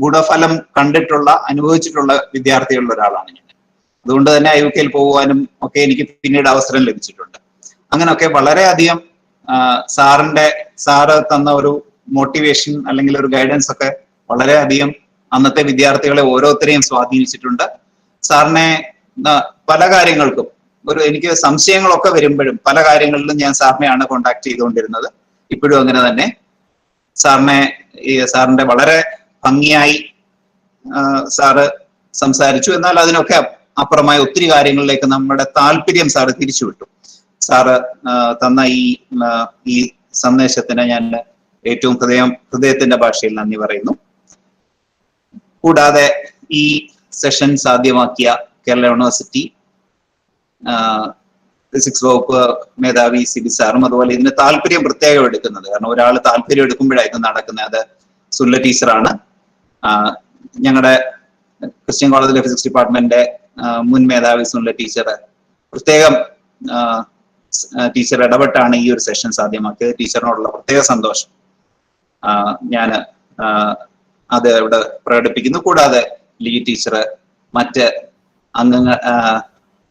E: ഗുണഫലം കണ്ടിട്ടുള്ള അനുഭവിച്ചിട്ടുള്ള വിദ്യാർത്ഥികളുടെ ഒരാളാണ് ഞാൻ. അതുകൊണ്ട് തന്നെ UK പോകുവാനും ഒക്കെ എനിക്ക് പിന്നീട് അവസരം ലഭിച്ചിട്ടുണ്ട്. അങ്ങനെയൊക്കെ വളരെയധികം സാറ് തന്ന ഒരു മോട്ടിവേഷൻ അല്ലെങ്കിൽ ഒരു ഗൈഡൻസ് ഒക്കെ വളരെയധികം അന്നത്തെ വിദ്യാർത്ഥികളെ ഓരോരുത്തരെയും സ്വാധീനിച്ചിട്ടുണ്ട്. സാറിനെ പല കാര്യങ്ങൾക്കും എനിക്ക് സംശയങ്ങളൊക്കെ വരുമ്പോഴും പല കാര്യങ്ങളിലും ഞാൻ സാറിനെയാണ് കോണ്ടാക്ട് ചെയ്തുകൊണ്ടിരുന്നത്. ഇപ്പോഴും അങ്ങനെ തന്നെ. സാറിന്റെ വളരെ ഭംഗിയായി സാറ് സംസാരിച്ചു. എന്നാൽ അതിനൊക്കെ അപ്പുറമായ ഒത്തിരി കാര്യങ്ങളിലേക്ക് നമ്മുടെ താല്പര്യം സാറ് തിരിച്ചുവിട്ടു. സാറ് തന്ന ഈ സന്ദേശത്തിന് ഞാൻ ഏറ്റവും ഹൃദയത്തിന്റെ ഭാഷയിൽ നന്ദി പറയുന്നു. കൂടാതെ ഈ സെഷൻ സാധ്യമാക്കിയ കേരള യൂണിവേഴ്സിറ്റി ഫിസിക്സ് വകുപ്പ് മേധാവി സിബി സാറും, അതുപോലെ ഇതിന് താല്പര്യം പ്രത്യേകം എടുക്കുന്നത്, കാരണം ഒരാൾ താല്പര്യം എടുക്കുമ്പോഴായിരുന്നു നടക്കുന്നത്, അത് സുല്ല ടീച്ചറാണ്. ഞങ്ങളുടെ ക്രിസ്ത്യൻ കോളേജിലെ ഫിസിക്സ് ഡിപ്പാർട്ട്മെന്റിന്റെ മുൻ മേധാവി സുല്ല ടീച്ചർ പ്രത്യേകം ടീച്ചർ ഇടപെട്ടാണ് ഈ ഒരു സെഷൻ സാധ്യമാക്കിയത്. ടീച്ചറിനോടുള്ള പ്രത്യേക സന്തോഷം ഞാൻ അത് ഇവിടെ പ്രകടിപ്പിക്കുന്നു. കൂടാതെ ലീ ടീച്ചർ, മറ്റ് അംഗങ്ങൾ,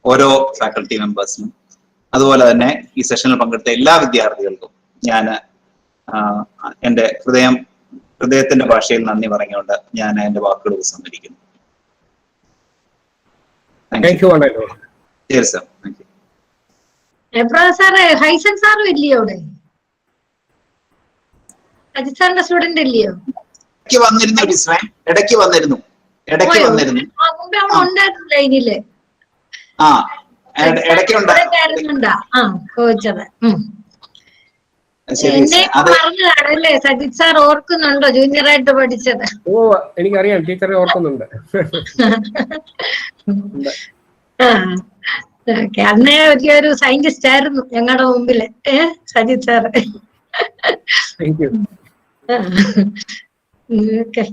E: ഓരോ ഫാക്കൽറ്റി മെമ്പേഴ്സിനും, അതുപോലെ തന്നെ ഈ സെഷനിൽ പങ്കെടുത്ത എല്ലാ വിദ്യാർത്ഥികൾക്കും ഞാൻ എൻ്റെ ഹൃദയത്തിന്റെ ഭാഷയിൽ നന്ദി പറഞ്ഞുകൊണ്ട് ഞാൻ എൻ്റെ വാക്കുകൾ ഉപസംഹരിക്കുന്നു. ശരി സാർ, താങ്ക് യു.
G: സാറേ, ഹൈസൻ സാറും ഇല്ലയോ അവിടെ? അജിത് സാറിന്റെ സ്റ്റുഡന്റ് ഇല്ലയോ?
E: ഇടയ്ക്ക് വന്നിരുന്നു.
G: ലൈനില് ചോദിച്ചത് എന്നെ പറഞ്ഞു കാണല്ലേ? സജിത് സാർ ഓർക്കുന്നുണ്ടോ ജൂനിയർ ആയിട്ട് പഠിച്ചത്?
C: ഓ, എനിക്കറിയാം, ടീച്ചറെ ഓർക്കുന്നുണ്ട്.
G: അന്നേ വലിയൊരു സയന്റിസ്റ്റ് ആയിരുന്നു ഞങ്ങളുടെ മുമ്പില് Sajith sir.
C: Thank you.
G: Okay.